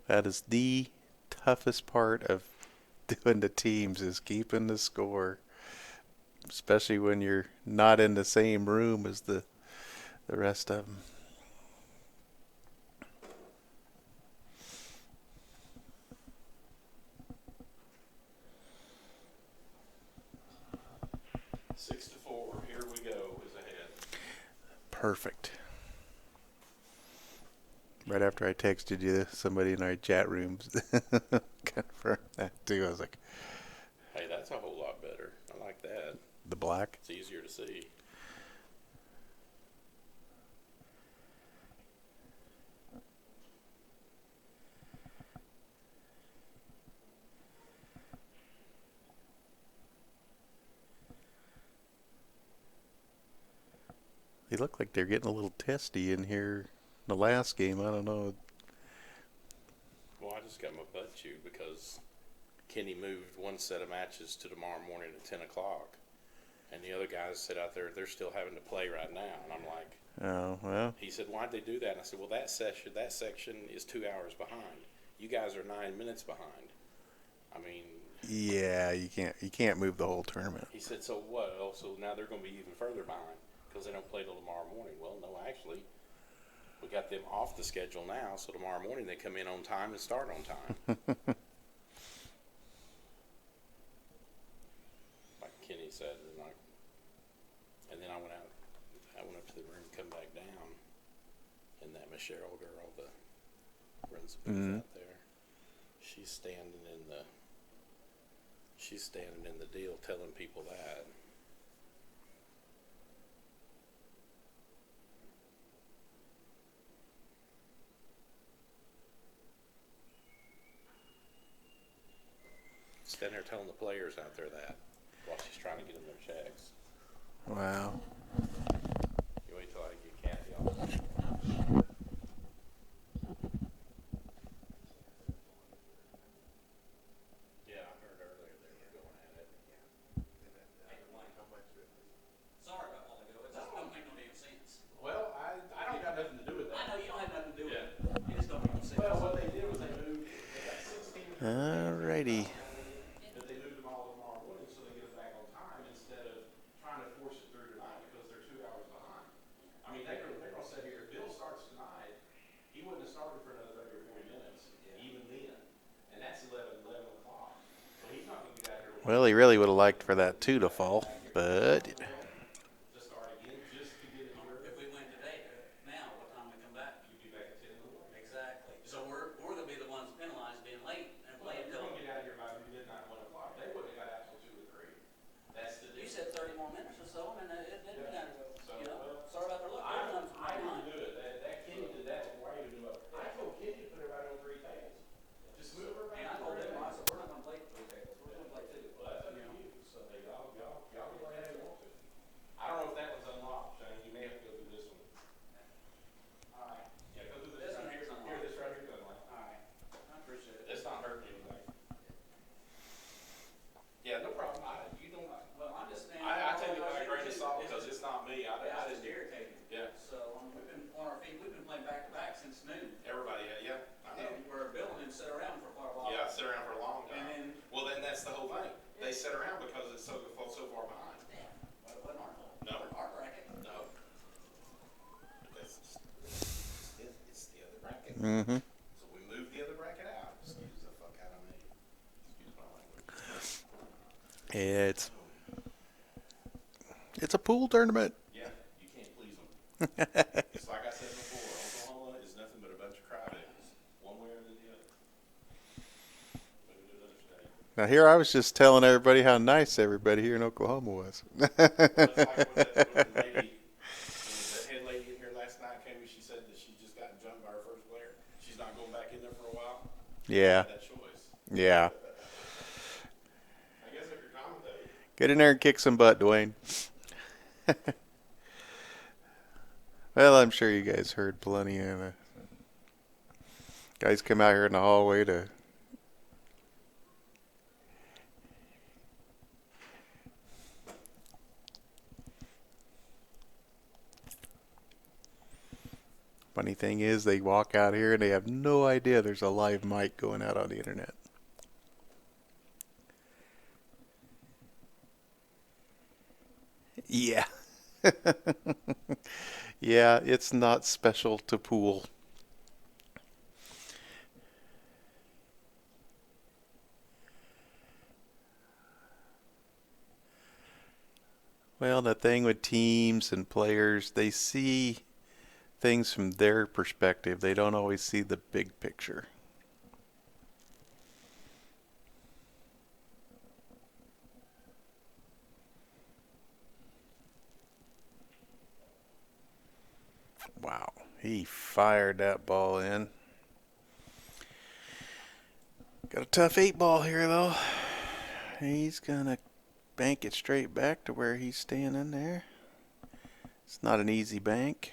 Speaker 1: That is the toughest part of doing the teams is keeping the score, especially when you're not in the same room as the rest of them.
Speaker 2: Six to 4. Here we go. Is ahead.
Speaker 1: Perfect. Right after I texted you, somebody in our chat rooms confirmed that too. I was like,
Speaker 2: Hey, that's a whole lot better. I like that.
Speaker 1: the black?
Speaker 2: It's easier to see.
Speaker 1: They look like they're getting a little testy in here. The last game, I don't know.
Speaker 2: Well, I just got my butt chewed because Kenny moved one set of matches to tomorrow morning at 10 o'clock. And the other guys sit out there, they're still having to play right now. And I'm like,
Speaker 1: Oh, well.
Speaker 2: he said, why'd they do that? And I said, well, that section is 2 hours behind. You guys are 9 minutes behind. I mean,
Speaker 1: Yeah, you can't move the whole tournament.
Speaker 2: he said, so what? Oh, so now they're going to be even further behind because they don't play till tomorrow morning. Well, no, actually, we got them off the schedule now, so tomorrow morning they come in on time and start on time. Like Kenny said, and then I went out I went up to the room, come back down, and that Michelle girl that runs the booth out there, she's standing in the deal telling people that. Standing there telling the players out there that while she's trying to get them their checks.
Speaker 1: Wow.
Speaker 2: You wait till I get Kathy off. Yeah, I heard earlier they were going at it.
Speaker 3: Sorry about all ago. It just don't make no damn sense.
Speaker 2: Well, I don't have nothing to do with that.
Speaker 3: I know you don't have nothing to do with it. It just don't make no sense.
Speaker 2: Well, what they did was they got 16.
Speaker 1: Alrighty.
Speaker 2: But they moved them all tomorrow morning so they get it back on time instead of trying to force it through tonight because they're 2 hours behind. I mean, they're going to sit here. If Bill starts tonight, he wouldn't have started for another 30 or 40 minutes, even then. And that's 11 o'clock. So he's not going to get out here.
Speaker 1: Well, he really would have liked for that 2 to fall, but
Speaker 2: Just start again, just to get it here.
Speaker 3: If we went today, now, what time we come back?
Speaker 2: You'd be back at 10 in the morning.
Speaker 3: Exactly. So we're going to be the ones penalized being late and
Speaker 2: Well,
Speaker 3: playing
Speaker 2: you're
Speaker 3: till.
Speaker 2: going to get out of here by midnight, 1 o'clock. They wouldn't have got out till 2 or 3. That's the
Speaker 3: You
Speaker 2: difference.
Speaker 3: said 30 more minutes or so, and it didn't
Speaker 2: Yeah.
Speaker 3: matter.
Speaker 2: So,
Speaker 3: You know,
Speaker 2: well,
Speaker 3: sorry about their luck.
Speaker 2: I
Speaker 3: They're done from
Speaker 2: didn't
Speaker 3: behind.
Speaker 2: do it. That Kenny did that before I even knew it. I told Kenny to put everybody on 3 tables. Just move everybody.
Speaker 3: And I
Speaker 2: to
Speaker 3: told
Speaker 2: 3
Speaker 3: them, I
Speaker 2: tables.
Speaker 3: said, we're not going to play 3 tables. We're going to play 2.
Speaker 2: Well, that's up to you. So y'all go ahead and want to. I don't know if that one's unlocked, Shane. You may have to go through this one.
Speaker 3: All right.
Speaker 2: Yeah, go through
Speaker 3: This
Speaker 2: this.
Speaker 3: one here's unlocked.
Speaker 2: Here, this right here's unlocked.
Speaker 3: All right. I appreciate it.
Speaker 2: It's not hurting anything. Yeah, no problem. You don't.
Speaker 3: Well, I'm just saying.
Speaker 2: I take it with a grain of salt because it's not me. I
Speaker 3: It's just
Speaker 2: didn't.
Speaker 3: irritating.
Speaker 2: Yeah.
Speaker 3: So we've been on our feet. We've been playing back to back since noon.
Speaker 2: Everybody, yeah. I know.
Speaker 3: And we're building and sit around for quite a while.
Speaker 2: Yeah, I sit around for a long time.
Speaker 3: And then.
Speaker 2: Well, then that's the whole thing. They sit around because it's so far behind.
Speaker 3: Damn. But it wasn't our fault.
Speaker 2: No.
Speaker 3: Our bracket.
Speaker 2: No. It's the other bracket.
Speaker 1: mm-hmm.
Speaker 2: So we moved the other bracket out. Excuse the fuck out of me. Excuse my language.
Speaker 1: It's a pool tournament.
Speaker 2: Yeah, you can't please them. It's like I said before, Oklahoma is nothing but a bunch of crybabies, one way or the other. Maybe to another state.
Speaker 1: Now here I was just telling everybody how nice everybody here in Oklahoma was.
Speaker 2: It's like when that head lady in here last night came, she said that she just got jumped by her first player. She's not going back in there for a while.
Speaker 1: Yeah.
Speaker 2: That choice.
Speaker 1: Yeah.
Speaker 2: I guess if you're commentating.
Speaker 1: Get in there and kick some butt, Dwayne. Well, I'm sure you guys heard plenty of guys come out here in the hallway to funny thing is they walk out here and they have no idea there's a live mic going out on the internet. Yeah. Yeah, it's not special to pool. Well, the thing with teams and players, they see things from their perspective. They don't always see the big picture. Wow, he fired that ball in. Got a tough 8-ball here, though. He's going to bank it straight back to where he's standing there. It's not an easy bank.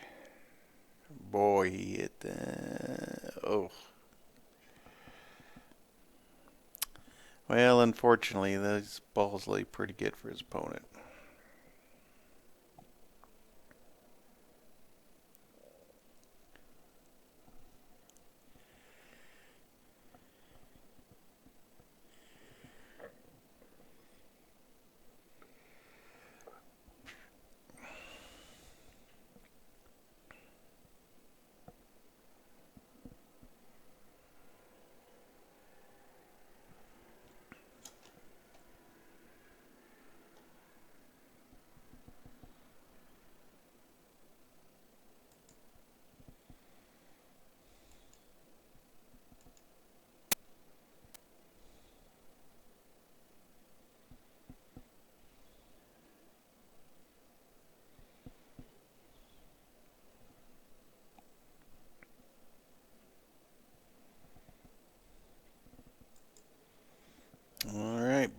Speaker 1: Boy, he hit that. Oh. Well, unfortunately, those balls lay pretty good for his opponent.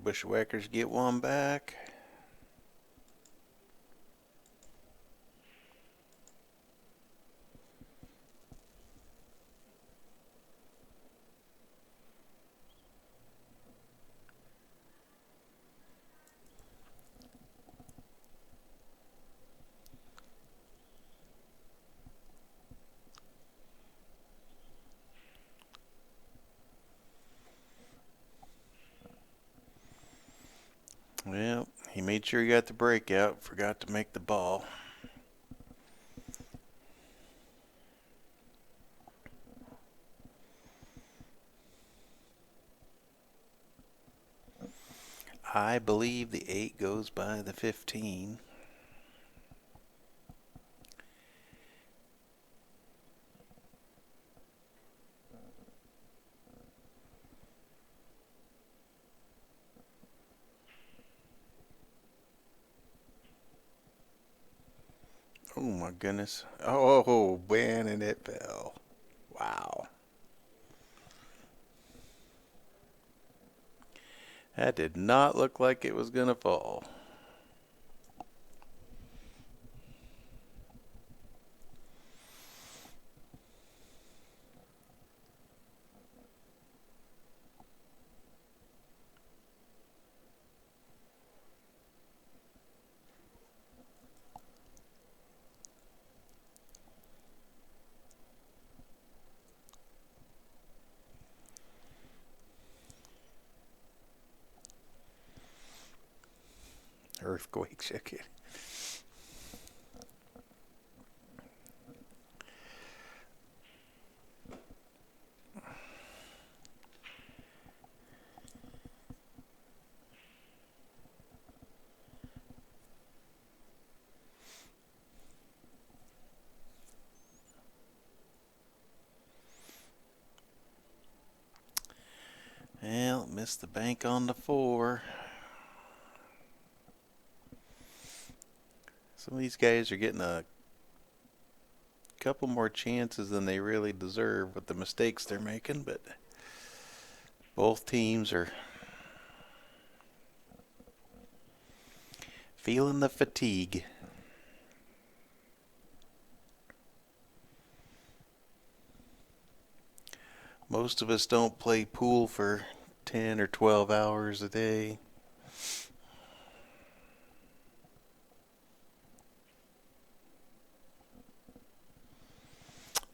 Speaker 1: Bushwackers get one back. Well, he made sure he got the breakout, forgot to make the ball. I believe the 8 goes by the 15. Oh my goodness. Oh, man, and it fell. Wow. That did not look like it was going to fall. Earthquake shook it. Well, missed the bank on the 4. Some of these guys are getting a couple more chances than they really deserve with the mistakes they're making, but both teams are feeling the fatigue. Most of us don't play pool for 10 or 12 hours a day.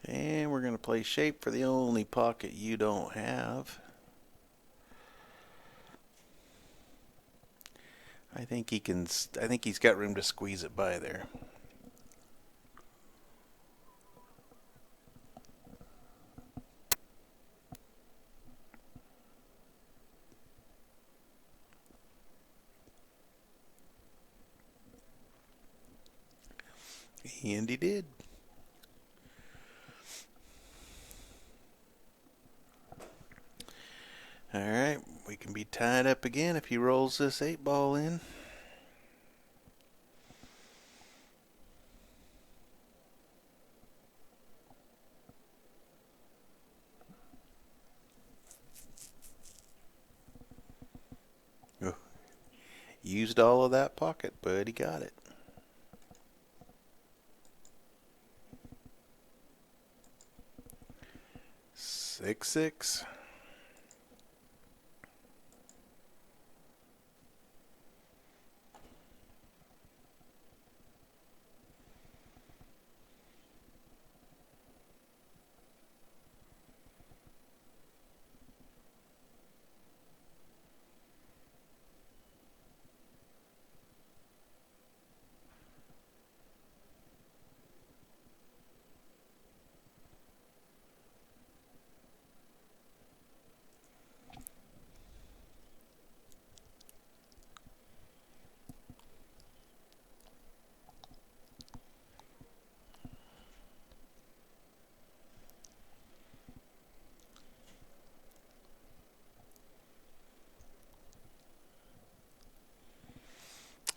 Speaker 1: And we're going to play shape for the only pocket you don't have. I think he's got room to squeeze it by there. And he did. Alright, we can be tied up again if he rolls this 8-ball in. Oh, used all of that pocket, but he got it. 6-6.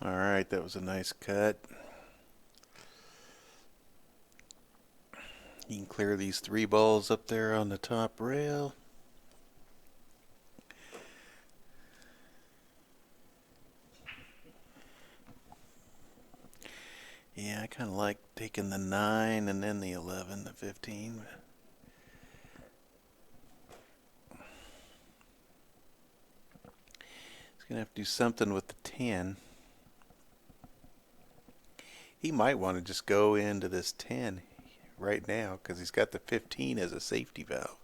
Speaker 1: Alright, that was a nice cut. You can clear these 3 balls up there on the top rail. Yeah, I kind of like taking the 9 and then the 11, the 15. He's going to have to do something with the 10. He might want to just go into this 10 right now because he's got the 15 as a safety valve.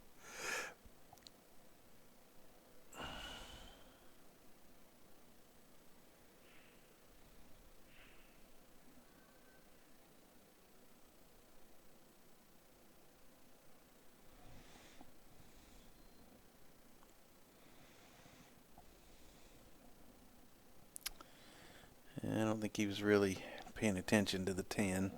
Speaker 1: I don't think he was really paying attention to the 10.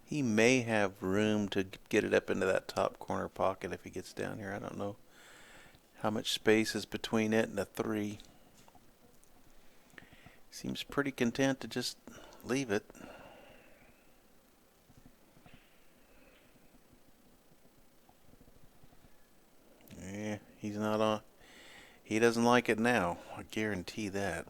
Speaker 1: He may have room to get it up into that top corner pocket if he gets down here. I don't know how much space is between it and the 3. Seems pretty content to just leave it. Yeah, he's not on. He doesn't like it now. I guarantee that.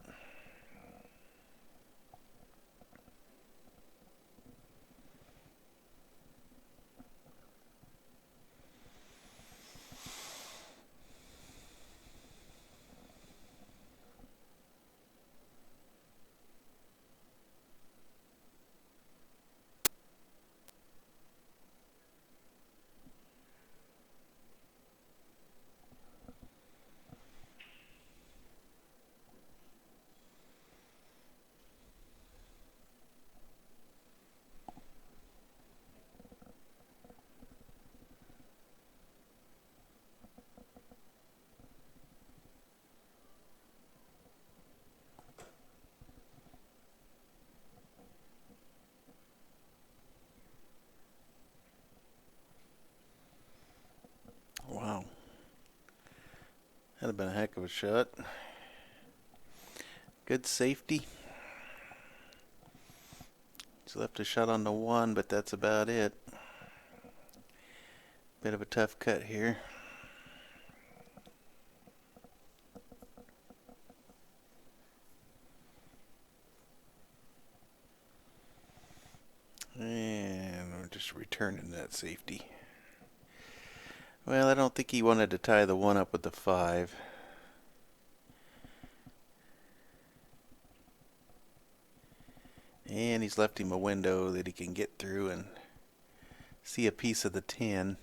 Speaker 1: Wow. That'd have been a heck of a shot. Good safety. He's left a shot on the 1, but that's about it. Bit of a tough cut here. And we're just returning that safety. Well, I don't think he wanted to tie the 1 up with the 5. And he's left him a window that he can get through and see a piece of the 10.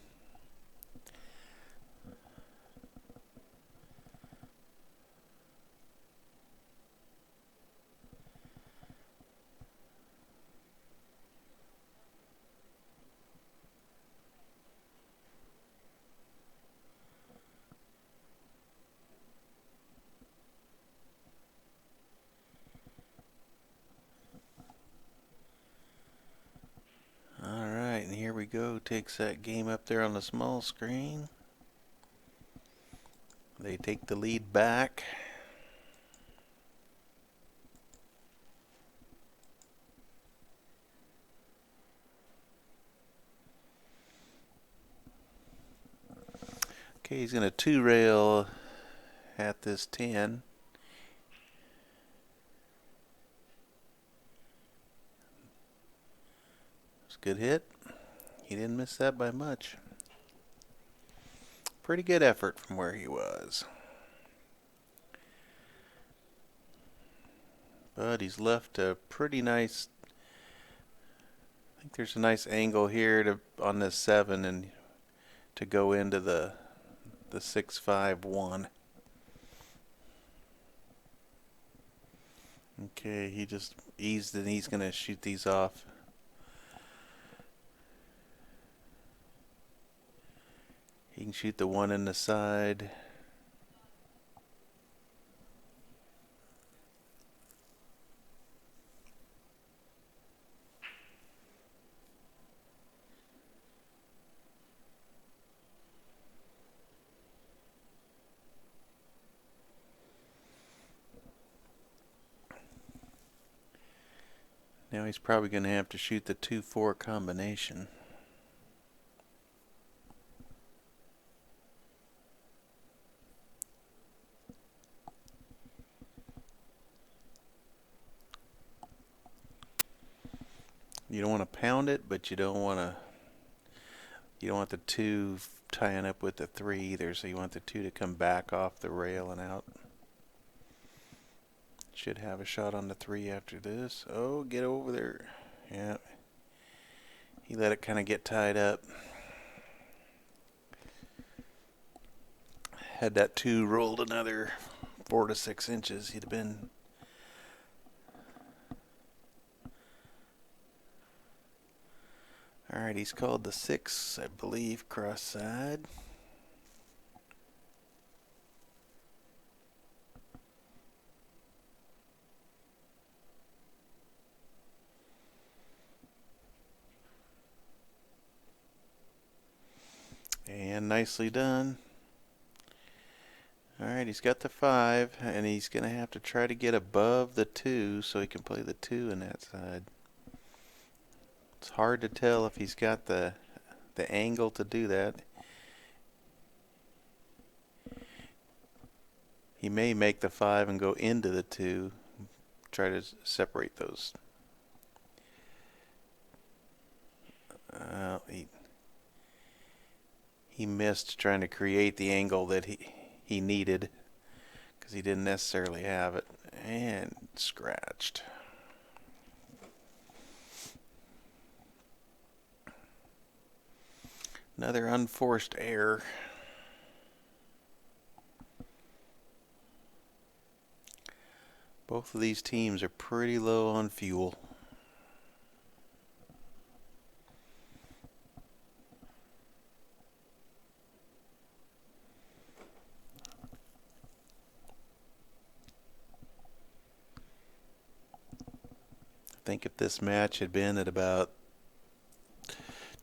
Speaker 1: Alright, and here we go. Takes that game up there on the small screen. They take the lead back. Okay, he's going to 2-rail at this 10. It's a good hit. He didn't miss that by much. Pretty good effort from where he was. But he's left a pretty nice, I think there's a nice angle here on this 7 and to go into the 6-5-1. Okay, he just eased and he's going to shoot these off. He can shoot the 1 in the side. Now he's probably going to have to shoot the 2-4 combination. You don't want to pound it, but you don't want the two tying up with the three either. So you want the two to come back off the rail and out. Should have a shot on the three after this. Oh, get over there. Yeah. He let it kind of get tied up. Had that two rolled another 4 to 6 inches, he'd have been. All right, he's called the 6, I believe, cross side. And nicely done. All right, he's got the 5, and he's going to have to try to get above the 2 so he can play the 2 in that side. It's hard to tell if he's got the angle to do that. He may make the 5 and go into the 2, try to separate those. He missed trying to create the angle that he needed because he didn't necessarily have it, and scratched. Another unforced error. Both of these teams are pretty low on fuel. I think if this match had been at about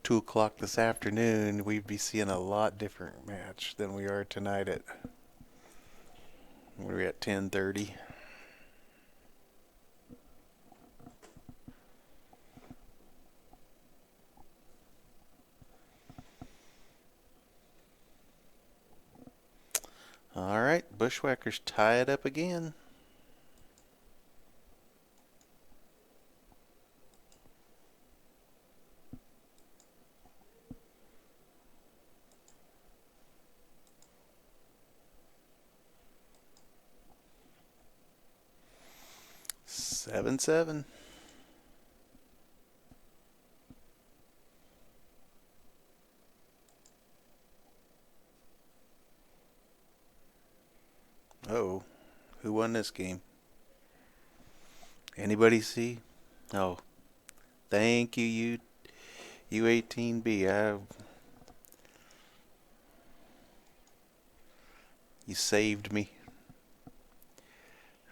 Speaker 1: 2 o'clock this afternoon, we'd be seeing a lot different match than we are tonight at, what are we at, 10:30? All right, Bushwackers tie it up again. Seven. Oh, who won this game? Anybody see? Oh, thank you, U18B. You saved me.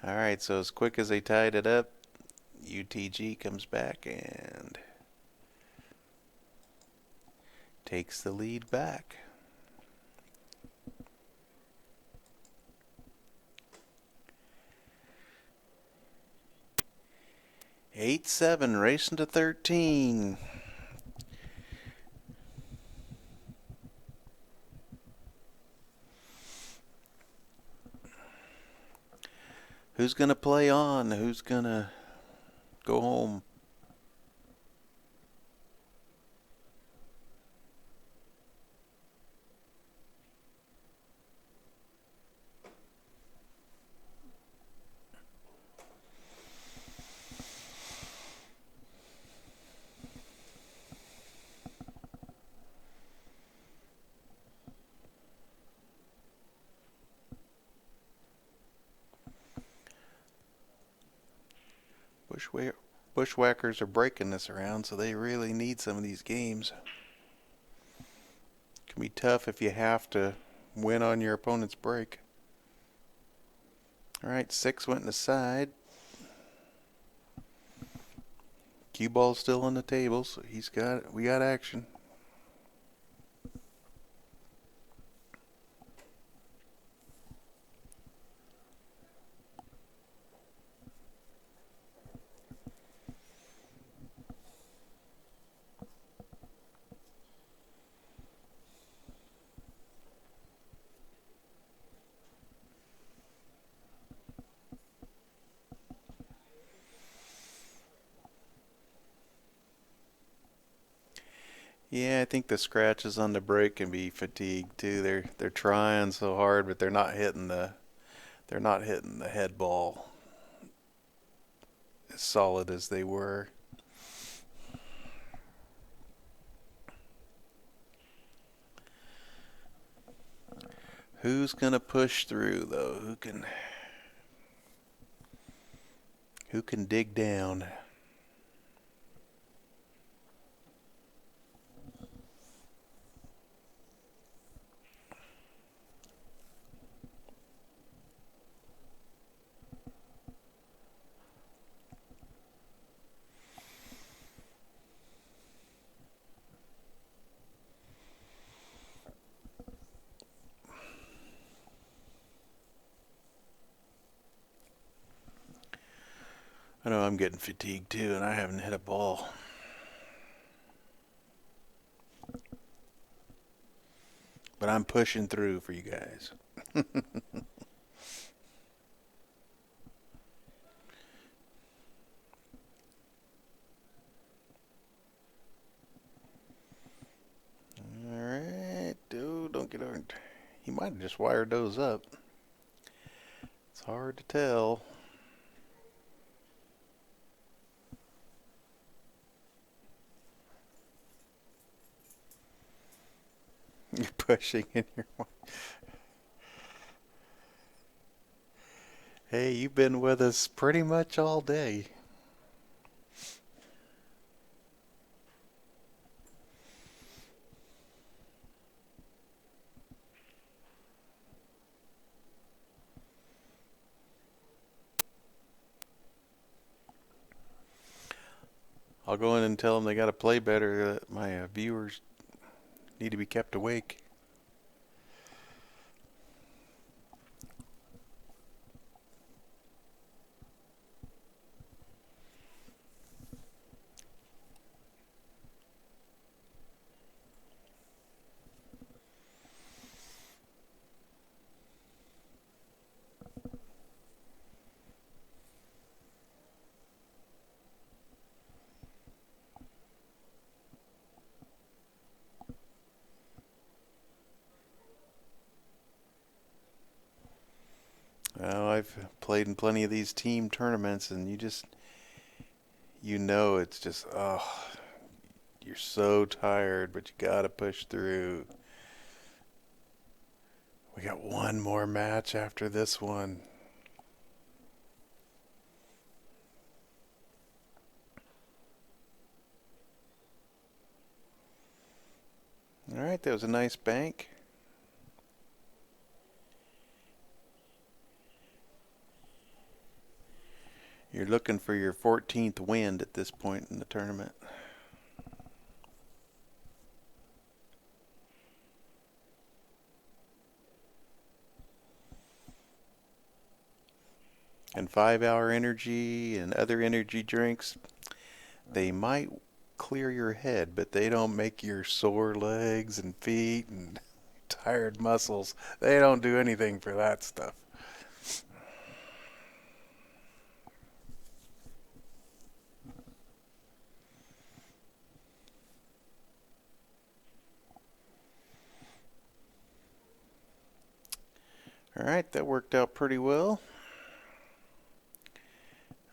Speaker 1: All right, so as quick as they tied it up, UTG comes back and takes the lead back. Eight, 7, racing to 13. Who's going to play on? Who's going to go home? Bushwhackers are breaking this around, so they really need some of these games. It can be tough if you have to win on your opponent's break. All right, 6 went in the side. Cue ball's still on the table, so we got action. Yeah, I think the scratches on the break can be fatigued too. They're trying so hard, but they're not hitting the head ball as solid as they were. Who's gonna push through though? Who can dig down? I know I'm getting fatigued too, and I haven't hit a ball. But I'm pushing through for you guys. Alright, dude, don't get on. He might have just wired those up. It's hard to tell. You're pushing in your. Hey, you've been with us pretty much all day. I'll go in and tell them they got to play better. That my viewers need to be kept awake. Oh, I've played in plenty of these team tournaments, and it's just, oh, you're so tired, but you gotta push through. We got one more match after this one. All right, that was a nice bank. You're looking for your 14th wind at this point in the tournament. And 5 Hour Energy and other energy drinks, they might clear your head, but they don't make your sore legs and feet and tired muscles. They don't do anything for that stuff. All right, that worked out pretty well.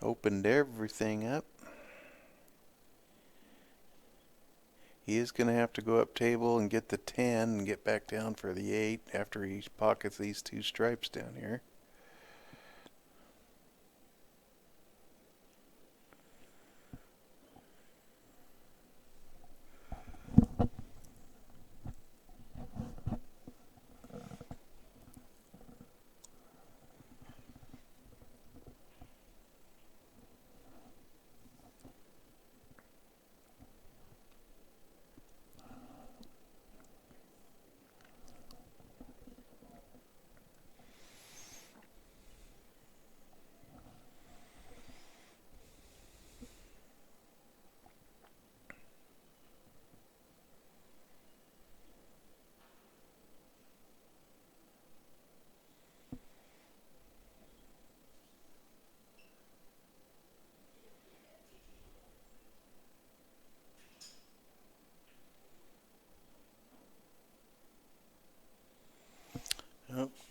Speaker 1: Opened everything up. He is going to have to go up table and get the 10 and get back down for the 8 after he pockets these two stripes down here.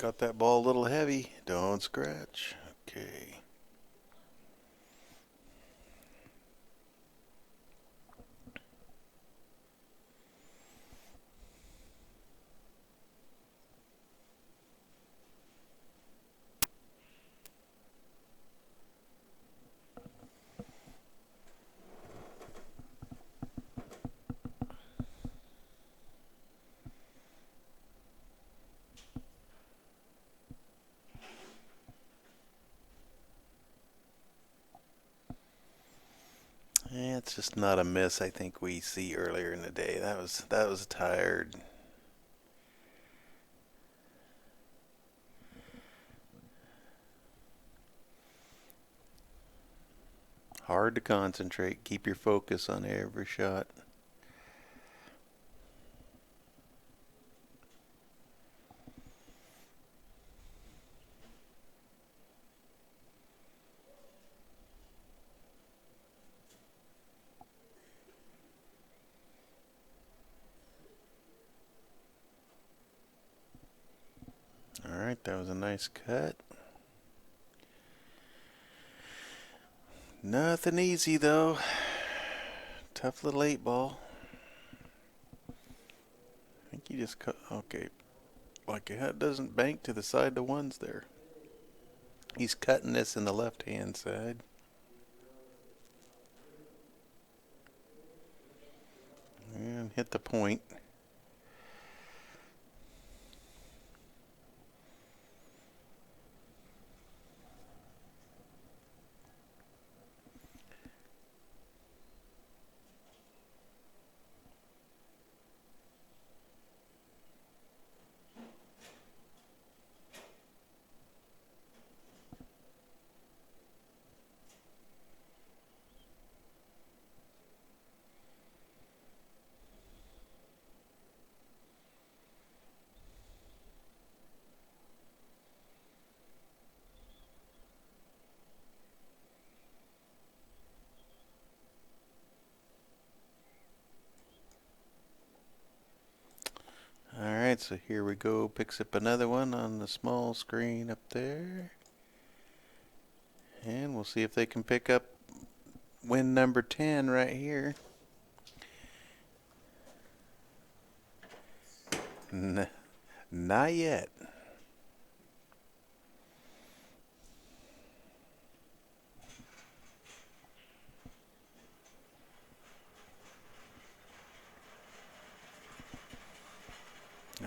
Speaker 1: got that ball a little heavy. Don't scratch. Okay. It's just not a miss I think we see earlier in the day. That was tired. Hard to concentrate. Keep your focus on every shot. All right, that was a nice cut. Nothing easy though. Tough little 8-ball. I think you just cut. Okay, like it doesn't bank to the side the ones there. He's cutting this in the left-hand side. And hit the point. Alright, so here we go. Picks up another one on the small screen up there. And we'll see if they can pick up win number 10 right here. Not yet.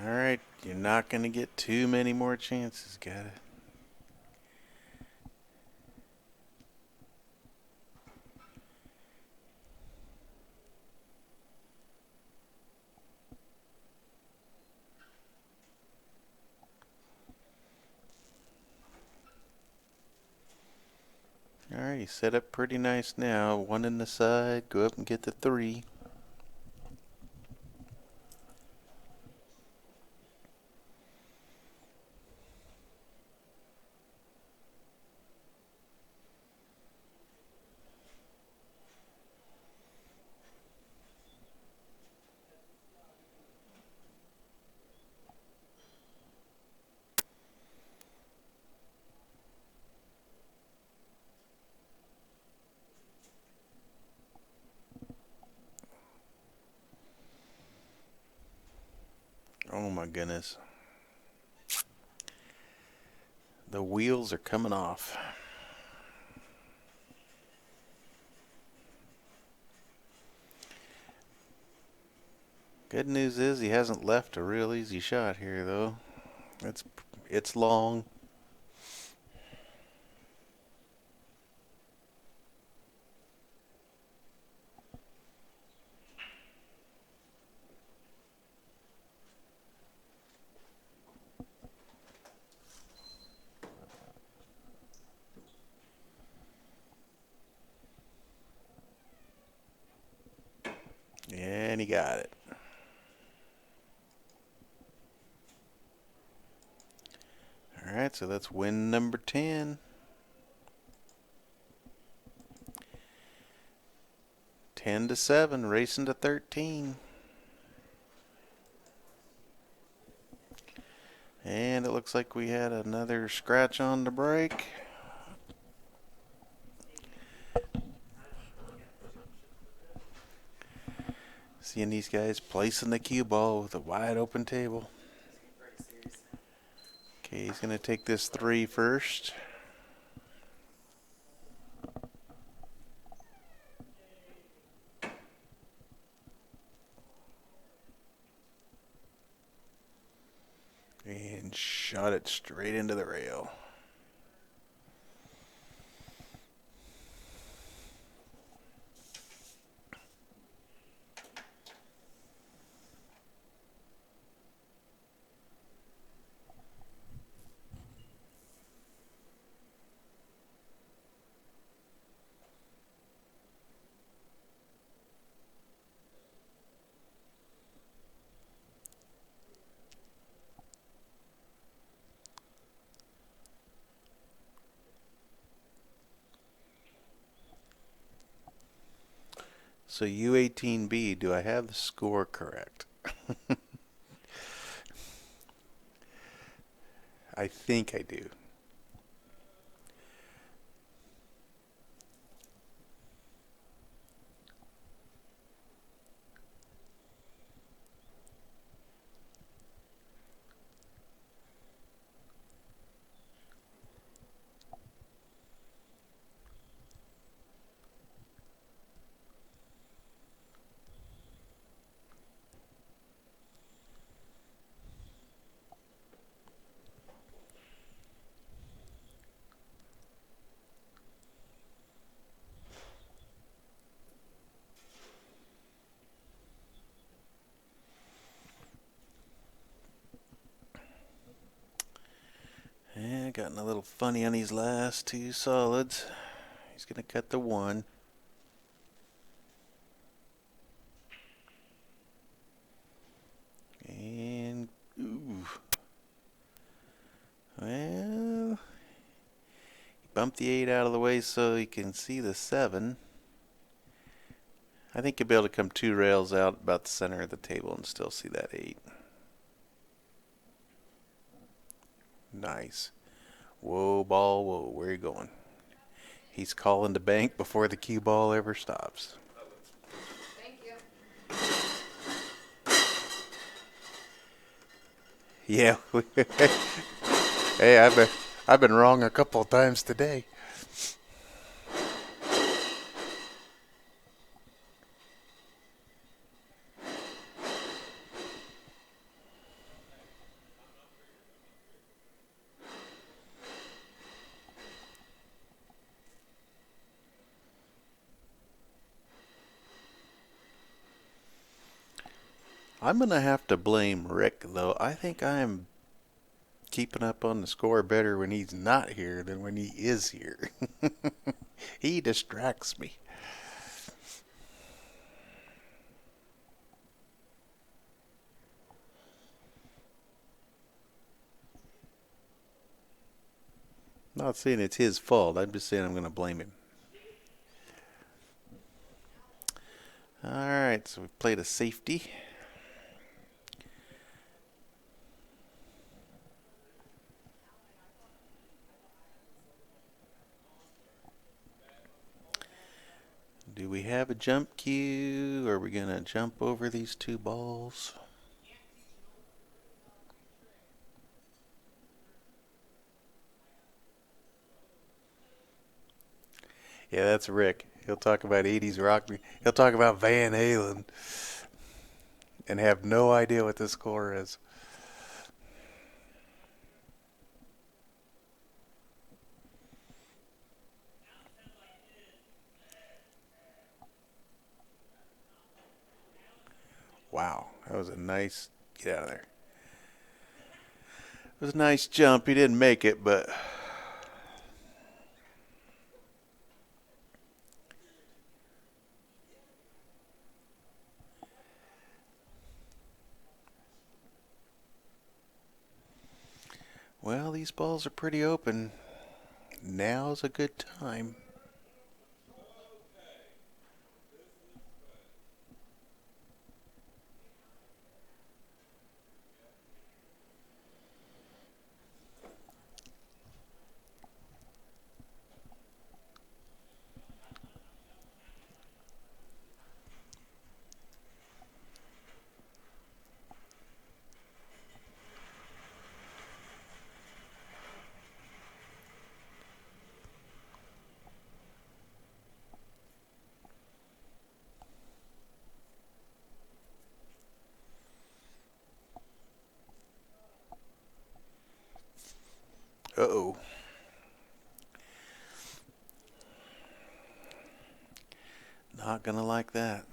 Speaker 1: Alright, you're not going to get too many more chances. Gotta. Alright, he's set up pretty nice now. One in the side. Go up and get the 3. Oh my goodness. The wheels are coming off. Good news is he hasn't left a real easy shot here though. It's long. And he got it. Alright, so that's win number 10. 10-7, racing to 13. And it looks like we had another scratch on the break. Seeing these guys placing the cue ball with a wide open table. Okay, he's going to take this 3 first. And shot it straight into the rail. So U18B, do I have the score correct? I think I do. And gotten a little funny on these last 2 solids. He's going to cut the 1. And, ooh. Well, bump the 8 out of the way so you can see the 7. I think you'll be able to come 2 rails out about the center of the table and still see that 8. Nice. Whoa, ball, whoa, where are you going? He's calling the bank before the cue ball ever stops.
Speaker 4: Thank you.
Speaker 1: Yeah. Hey, I've been wrong a couple of times today. I'm going to have to blame Rick, though. I think I'm keeping up on the score better when he's not here than when he is here. He distracts me. Not saying it's his fault. I'm just saying I'm going to blame him. All right, so we played a safety. Do we have a jump cue? Or are we going to jump over these 2 balls? Yeah, that's Rick. He'll talk about 80s rock. He'll talk about Van Halen and have no idea what the score is. Wow, that was a nice get out of there. It was a nice jump. He didn't make it, but well, these balls are pretty open. Now's a good time. Uh-oh. Not gonna like that.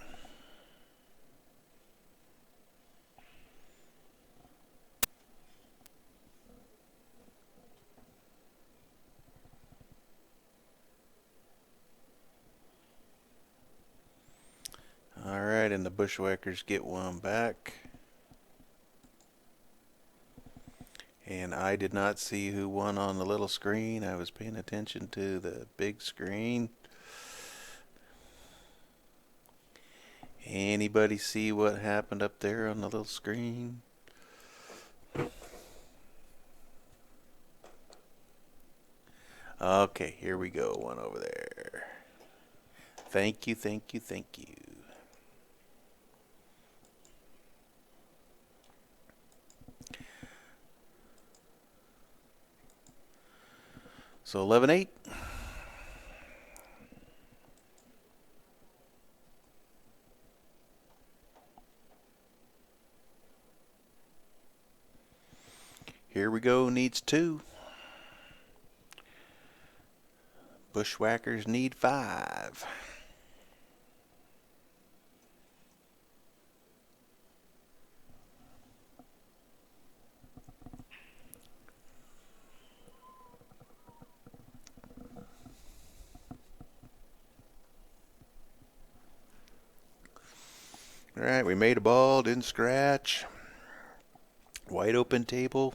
Speaker 1: Alright, and the Bushwackers get one back. And I did not see who won on the little screen. I was paying attention to the big screen. Anybody see what happened up there on the little screen? Okay, here we go. One over there. Thank you, thank you, thank you. So 11-8. Here we go. Needs 2. Bushwhackers need 5. Alright, we made a ball, didn't scratch. Wide open table.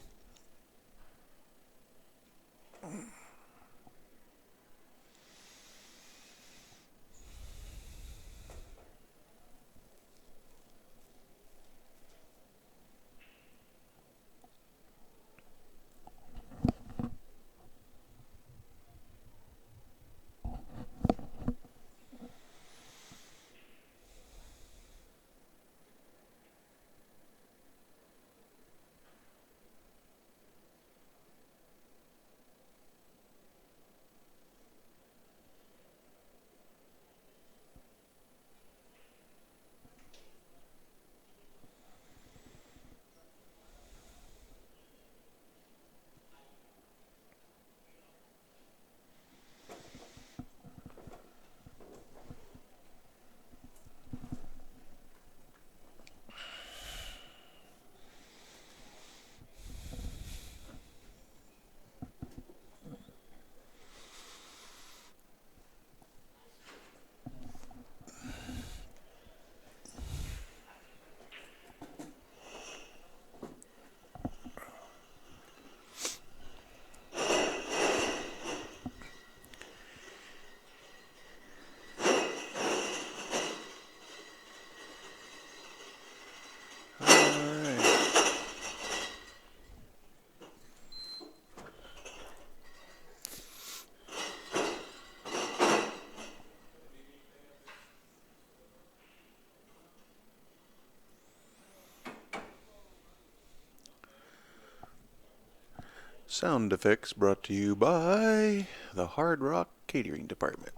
Speaker 1: Sound effects brought to you by the Hard Rock Catering Department.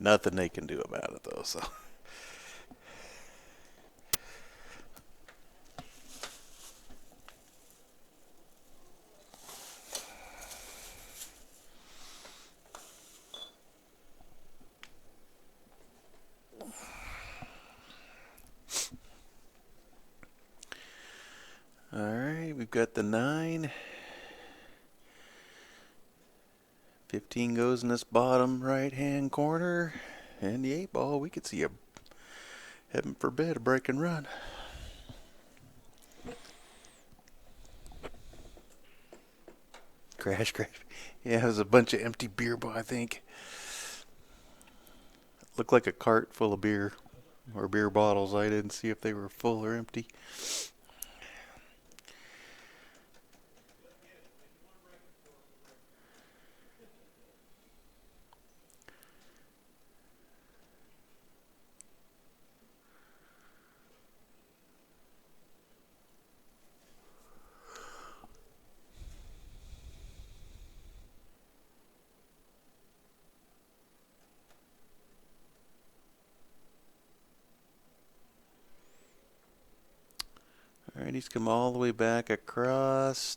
Speaker 1: Nothing they can do about it though, so. Alright, we've got the 9. 15 goes in this bottom right hand corner. And the 8 ball, we could see a, heaven forbid, a break and run. Crash, crash. Yeah, it was a bunch of empty beer, I think. Looked like a cart full of beer. Or beer bottles. I didn't see if they were full or empty. Alright, he's come all the way back across.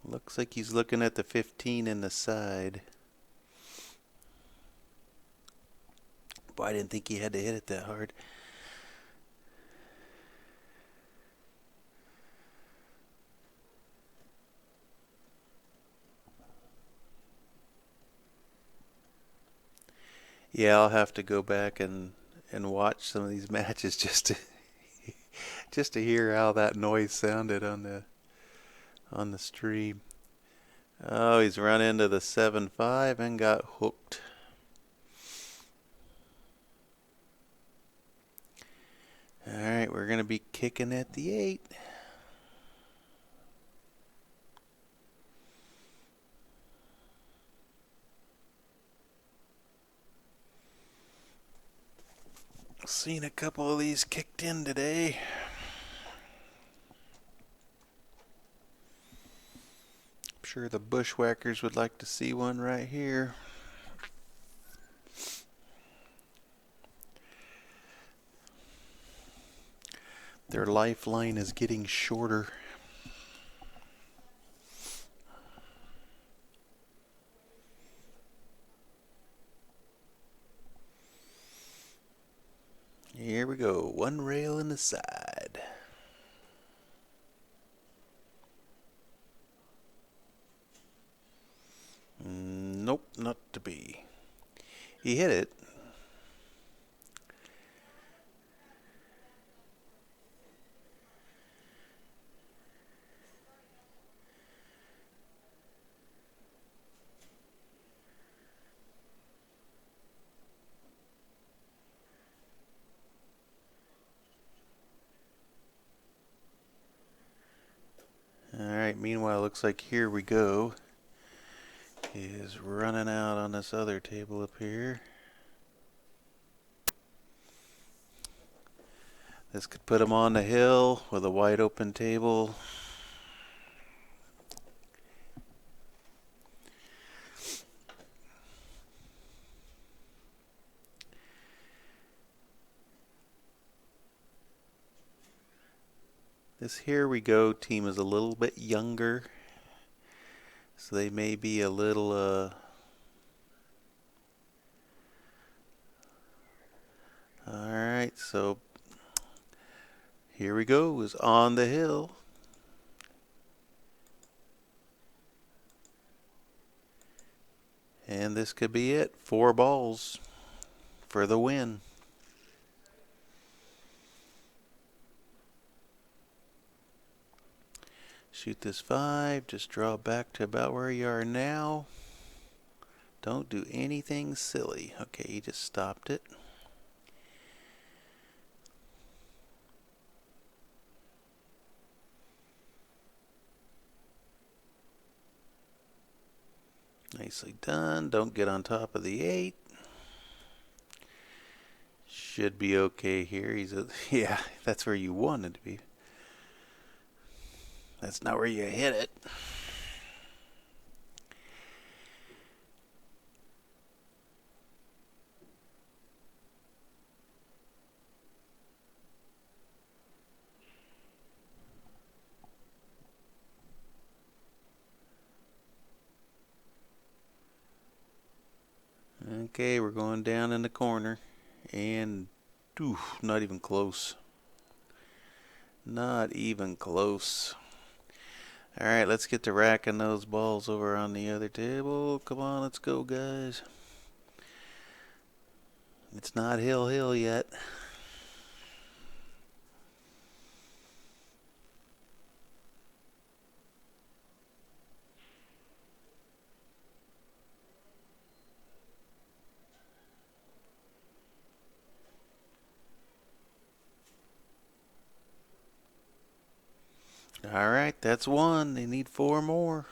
Speaker 1: Looks like he's looking at the 15 in the side. Boy, I didn't think he had to hit it that hard. Yeah, I'll have to go back and watch some of these matches just to hear how that noise sounded on the stream. Oh, he's run into the 7-5 and got hooked. Alright, we're going to be kicking at the 8. Seen a couple of these kicked in today. I'm sure the Bushwackers would like to see one right here. Their lifeline is getting shorter. Here we go. One rail in the side. Nope, not to be. He hit it. Alright, meanwhile, looks like Here We Go is running out on this other table up here. This could put him on the hill with a wide open table. This Here We Go team is a little bit younger, so they may be a little alright, so Here We Go is on the hill. And this could be it. 4 balls for the win. Shoot this 5. Just draw back to about where you are now. Don't do anything silly. Okay, you just stopped it. Nicely done. Don't get on top of the 8. Should be okay here. Yeah, that's where you wanted to be. That's not where you hit it. Okay, we're going down in the corner. And, not even close. Not even close. Alright, let's get to racking those balls over on the other table. Come on, let's go, guys. It's not hill yet. Alright, that's 1. They need 4 more.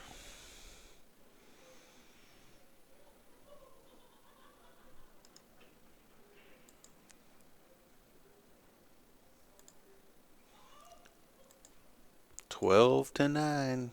Speaker 1: $12-9.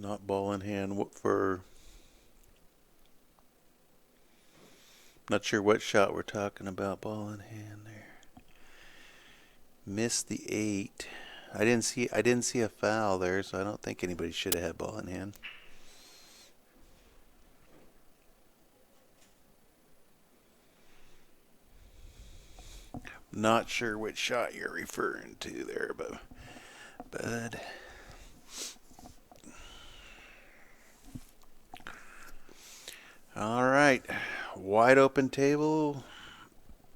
Speaker 1: Not ball in hand for. Not sure what shot we're talking about. Ball in hand there. Missed the 8. I didn't see a foul there, so I don't think anybody should have had ball in hand. Not sure which shot you're referring to there, but Bud. All right, wide open table.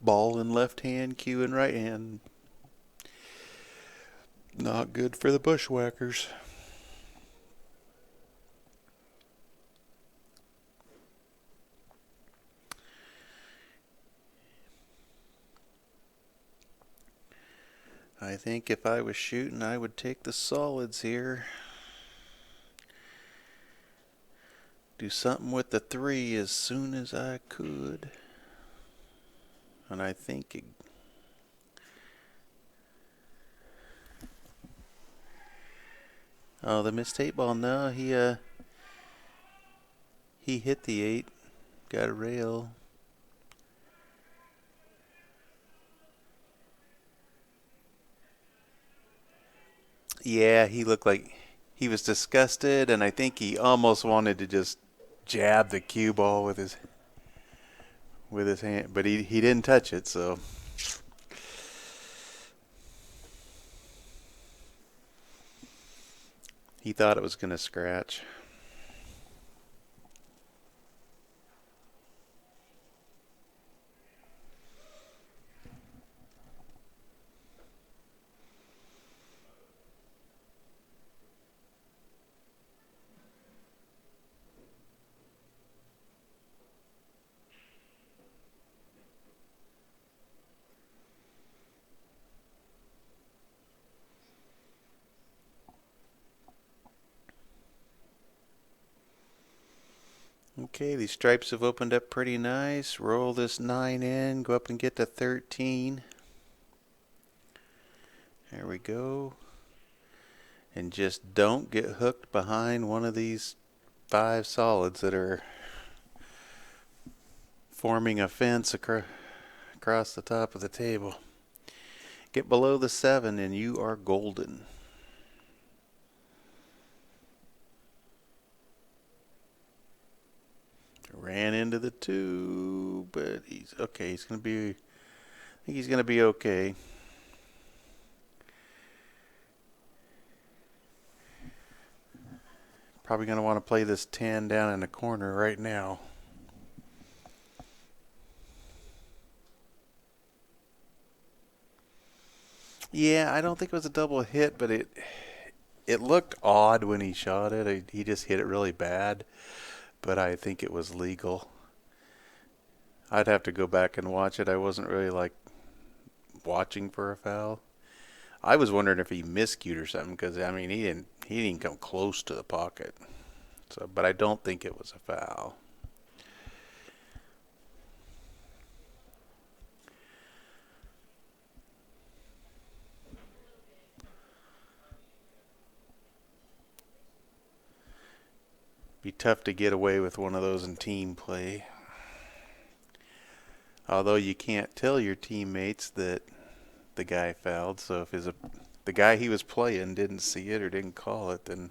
Speaker 1: Ball in left hand, cue in right hand. Not good for the Bushwackers. I think if I was shooting, I would take the solids here. Do something with the 3 as soon as I could. And I think it... Oh, the missed 8 ball. No, he hit the 8. Got a rail. Yeah, he looked like he was disgusted, and I think he almost wanted to just jab the cue ball with his hand, but he didn't touch it, so he thought it was going to scratch. Okay, these stripes have opened up pretty nice. Roll this 9 in, go up and get to 13. There we go. And just don't get hooked behind one of these 5 solids that are forming a fence across the top of the table. Get below the 7 and you are golden. Ran into the 2, but he's okay. He's going to be, I think he's going to be okay. Probably going to want to play this 10 down in the corner right now. Yeah, I don't think it was a double hit, but it looked odd when he shot it. He just hit it really bad, but I think it was legal. I'd have to go back and watch it. I wasn't really like watching for a foul. I was wondering if he miscued or something, because I mean he didn't come close to the pocket. So, but I don't think it was a foul. Be tough to get away with one of those in team play. Although you can't tell your teammates that the guy fouled, so if the guy he was playing didn't see it or didn't call it, then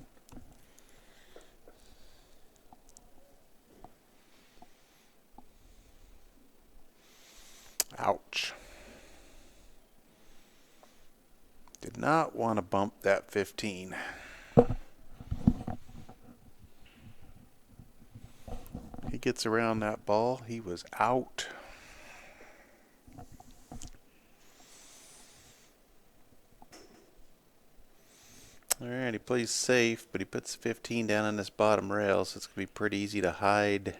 Speaker 1: ouch. Did not want to bump that 15. He gets around that ball. He was out. All right, he plays safe, but he puts 15 down on this bottom rail, so it's going to be pretty easy to hide.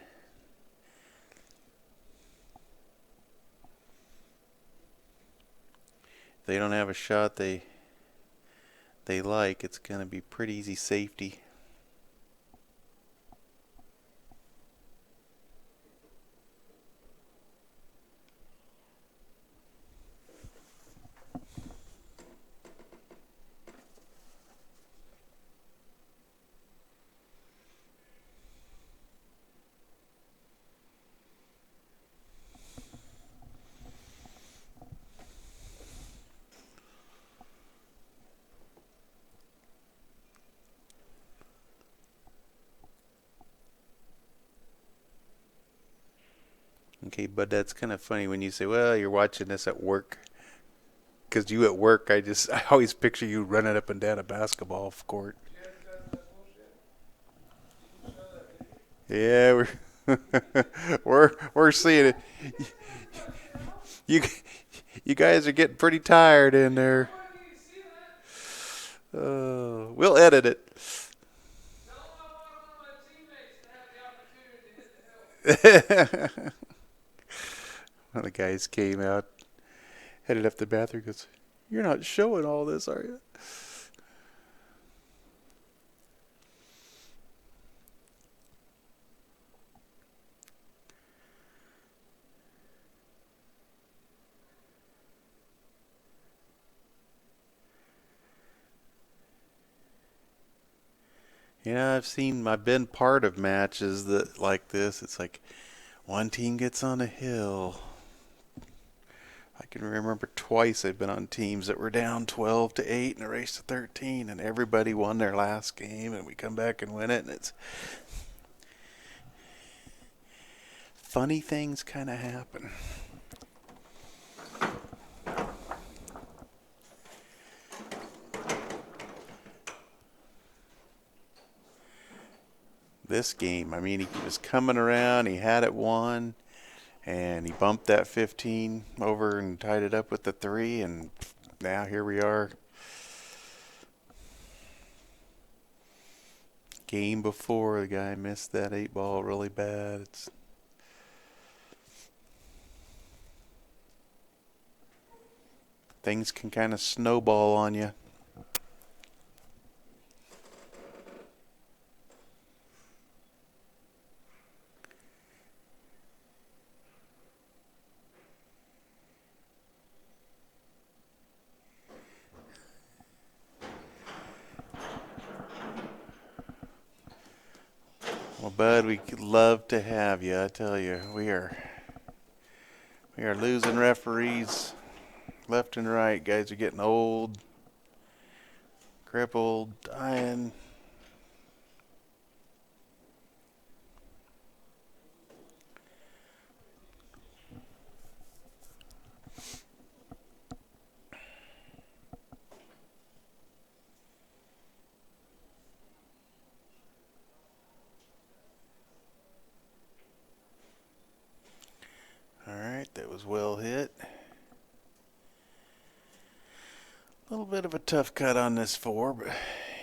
Speaker 1: If they don't have a shot they like, it's going to be pretty easy safety. Okay, but that's kind of funny when you say, well, you're watching this at work. Because you at work, I always picture you running up and down a basketball court. Yeah, we're seeing it. You you guys are getting pretty tired in there. We'll edit it. One of the guys came out, headed up the bathroom, goes, "You're not showing all this, are you?" Yeah, I've been part of matches that like this. It's like one team gets on a hill. I can remember twice I've been on teams that were down 12-8 in a race to 13, and everybody won their last game, and we come back and win it, and it's funny things kind of happen. This game, I mean, he was coming around, he had it won, and he bumped that 15 over and tied it up with the 3, and now here we are. Game before, the guy missed that 8 ball really bad. Things can kind of snowball on you. Well, Bud, we'd love to have you. I tell you, we are losing referees left and right. Guys are getting old, crippled, dying. All right, that was well hit. A little bit of a tough cut on this 4, but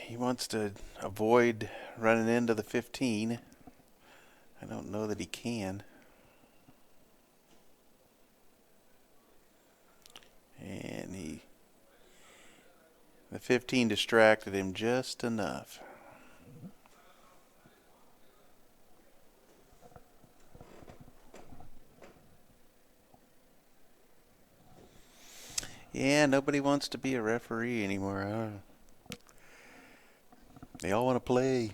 Speaker 1: he wants to avoid running into the 15. I don't know that he can. And the 15 distracted him just enough. Yeah, nobody wants to be a referee anymore. They all want to play.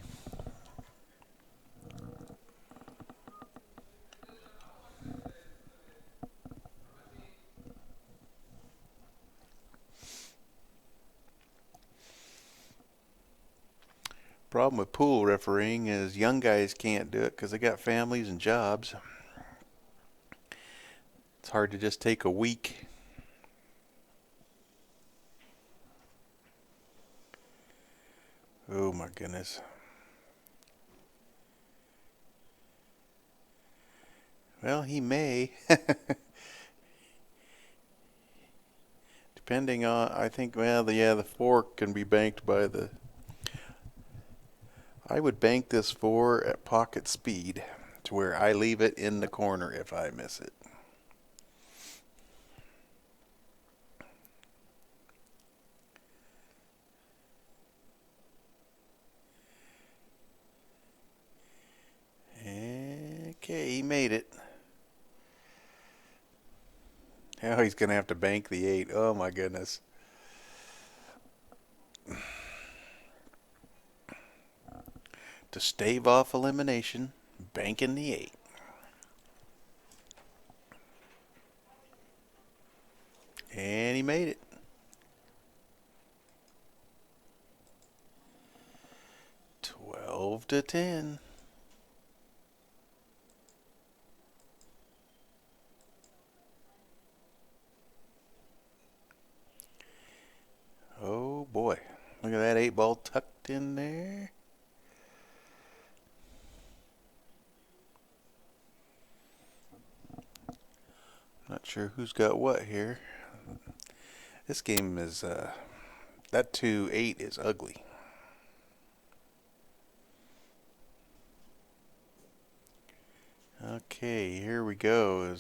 Speaker 1: Problem with pool refereeing is young guys can't do it because they got families and jobs. It's hard to just take a week. Oh my goodness. Well, he may. Depending on, I think, well, the 4 can be banked by the. I would bank this 4 at pocket speed to where I leave it in the corner if I miss it. Okay, he made it. Now he's going to have to bank the 8. Oh my goodness. To stave off elimination, banking the 8. And he made it. $12-10. boy. Look at that 8-ball tucked in there. Not sure who's got what here. This game is, that 2-8 is ugly. Okay, here we go.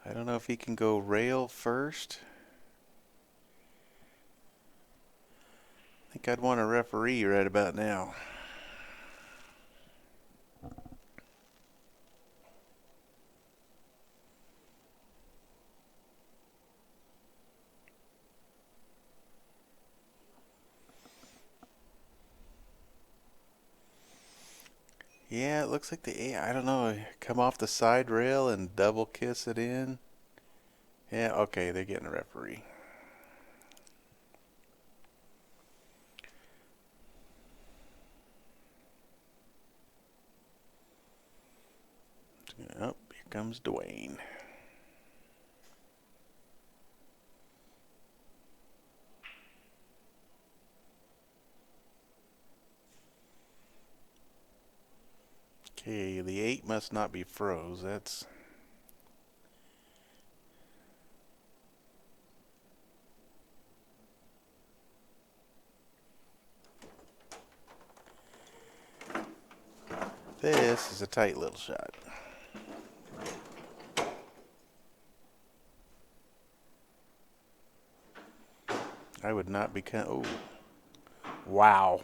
Speaker 1: I don't know if he can go rail first. I think I'd want a referee right about now. Yeah, it looks like I don't know, come off the side rail and double kiss it in. Yeah, okay, they're getting a referee. Oh, here comes Dwayne. Okay, the 8 must not be froze. That's... This is a tight little shot. I would not be... Oh. Wow.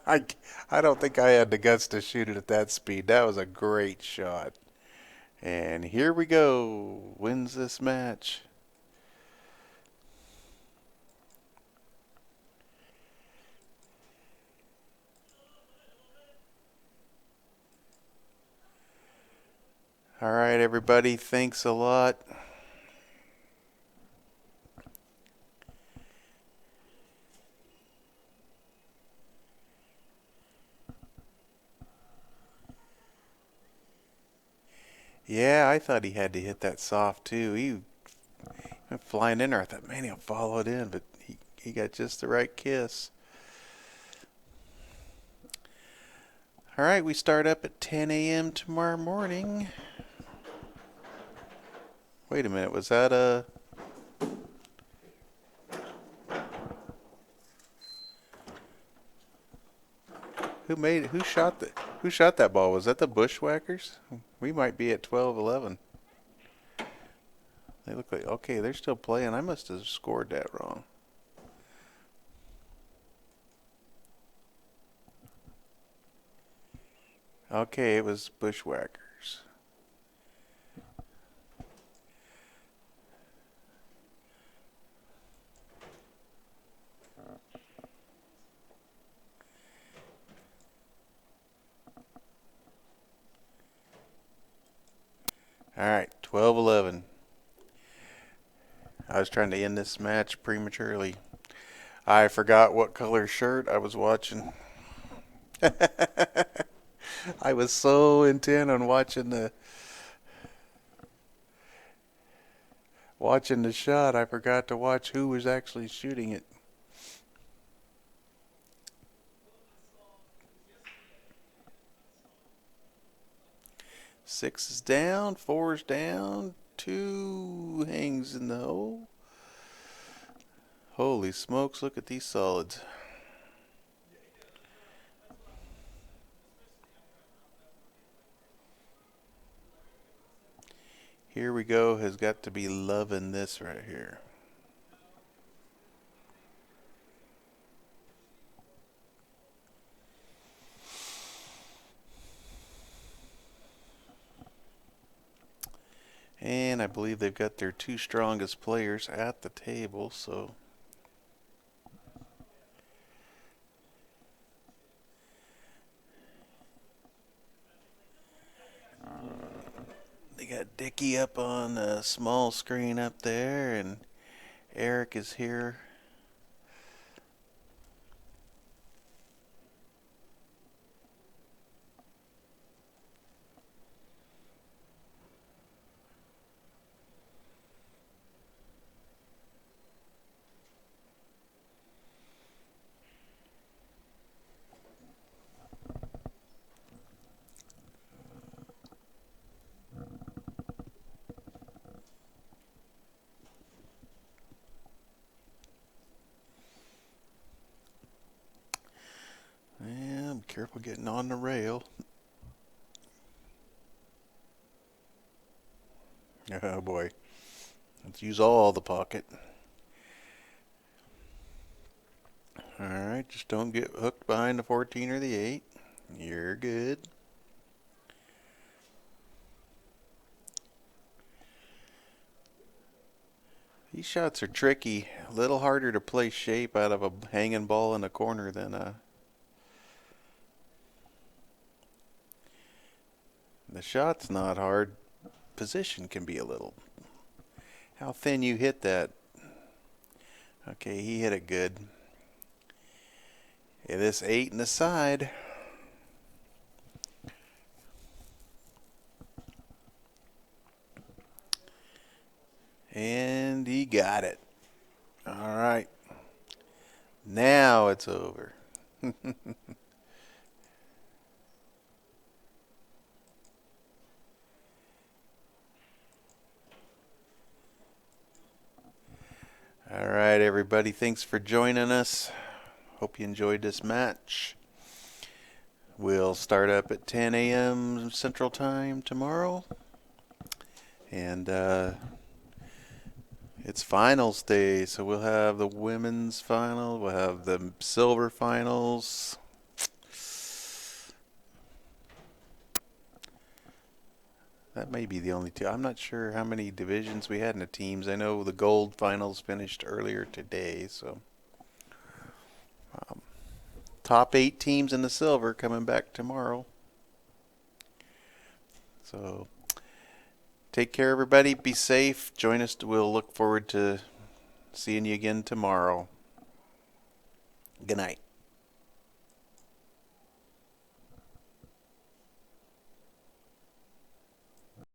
Speaker 1: I don't think I had the guts to shoot it at that speed. That was a great shot. And here we go. Wins this match. All right, everybody. Thanks a lot. Yeah, I thought he had to hit that soft too. He went flying in there. I thought, man, he'll follow it in, but he got just the right kiss. All right, we start up at 10 a.m. tomorrow morning. Wait a minute, was that a... who shot that ball? Was that the Bushwackers? We might be at 12-11. They look like, okay, they're still playing. I must have scored that wrong. Okay, it was Bushwackers. All right, 12-11. I was trying to end this match prematurely. I forgot what color shirt I was watching. I was so intent on watching the shot, I forgot to watch who was actually shooting it. Six is down, 4 is down, 2 hangs in the hole. Holy smokes, look at these solids. Here we go has got to be loving this right here. And I believe they've got their 2 strongest players at the table, so they got Dickie up on a small screen up there, and Eric is here. Yeah, be careful getting on the rail. Oh boy. Let's use all the pocket. Alright, just don't get hooked behind the 14 or the 8. You're good. These shots are tricky. A little harder to play shape out of a hanging ball in the corner than a... The shot's not hard. Position can be a little... How thin you hit that. Okay, he hit it good. Yeah, this 8 in the side. And he got it. All right. Now it's over. All right, everybody. Thanks for joining us. Hope you enjoyed this match. We'll start up at 10 a.m. Central Time tomorrow. And it's finals day, so we'll have the women's final, we'll have the silver finals. That may be the only two. I'm not sure how many divisions we had in the teams. I know the gold finals finished earlier today, so top 8 teams in the silver coming back tomorrow. So take care, everybody. Be safe. Join us. We'll look forward to seeing you again tomorrow. Good night.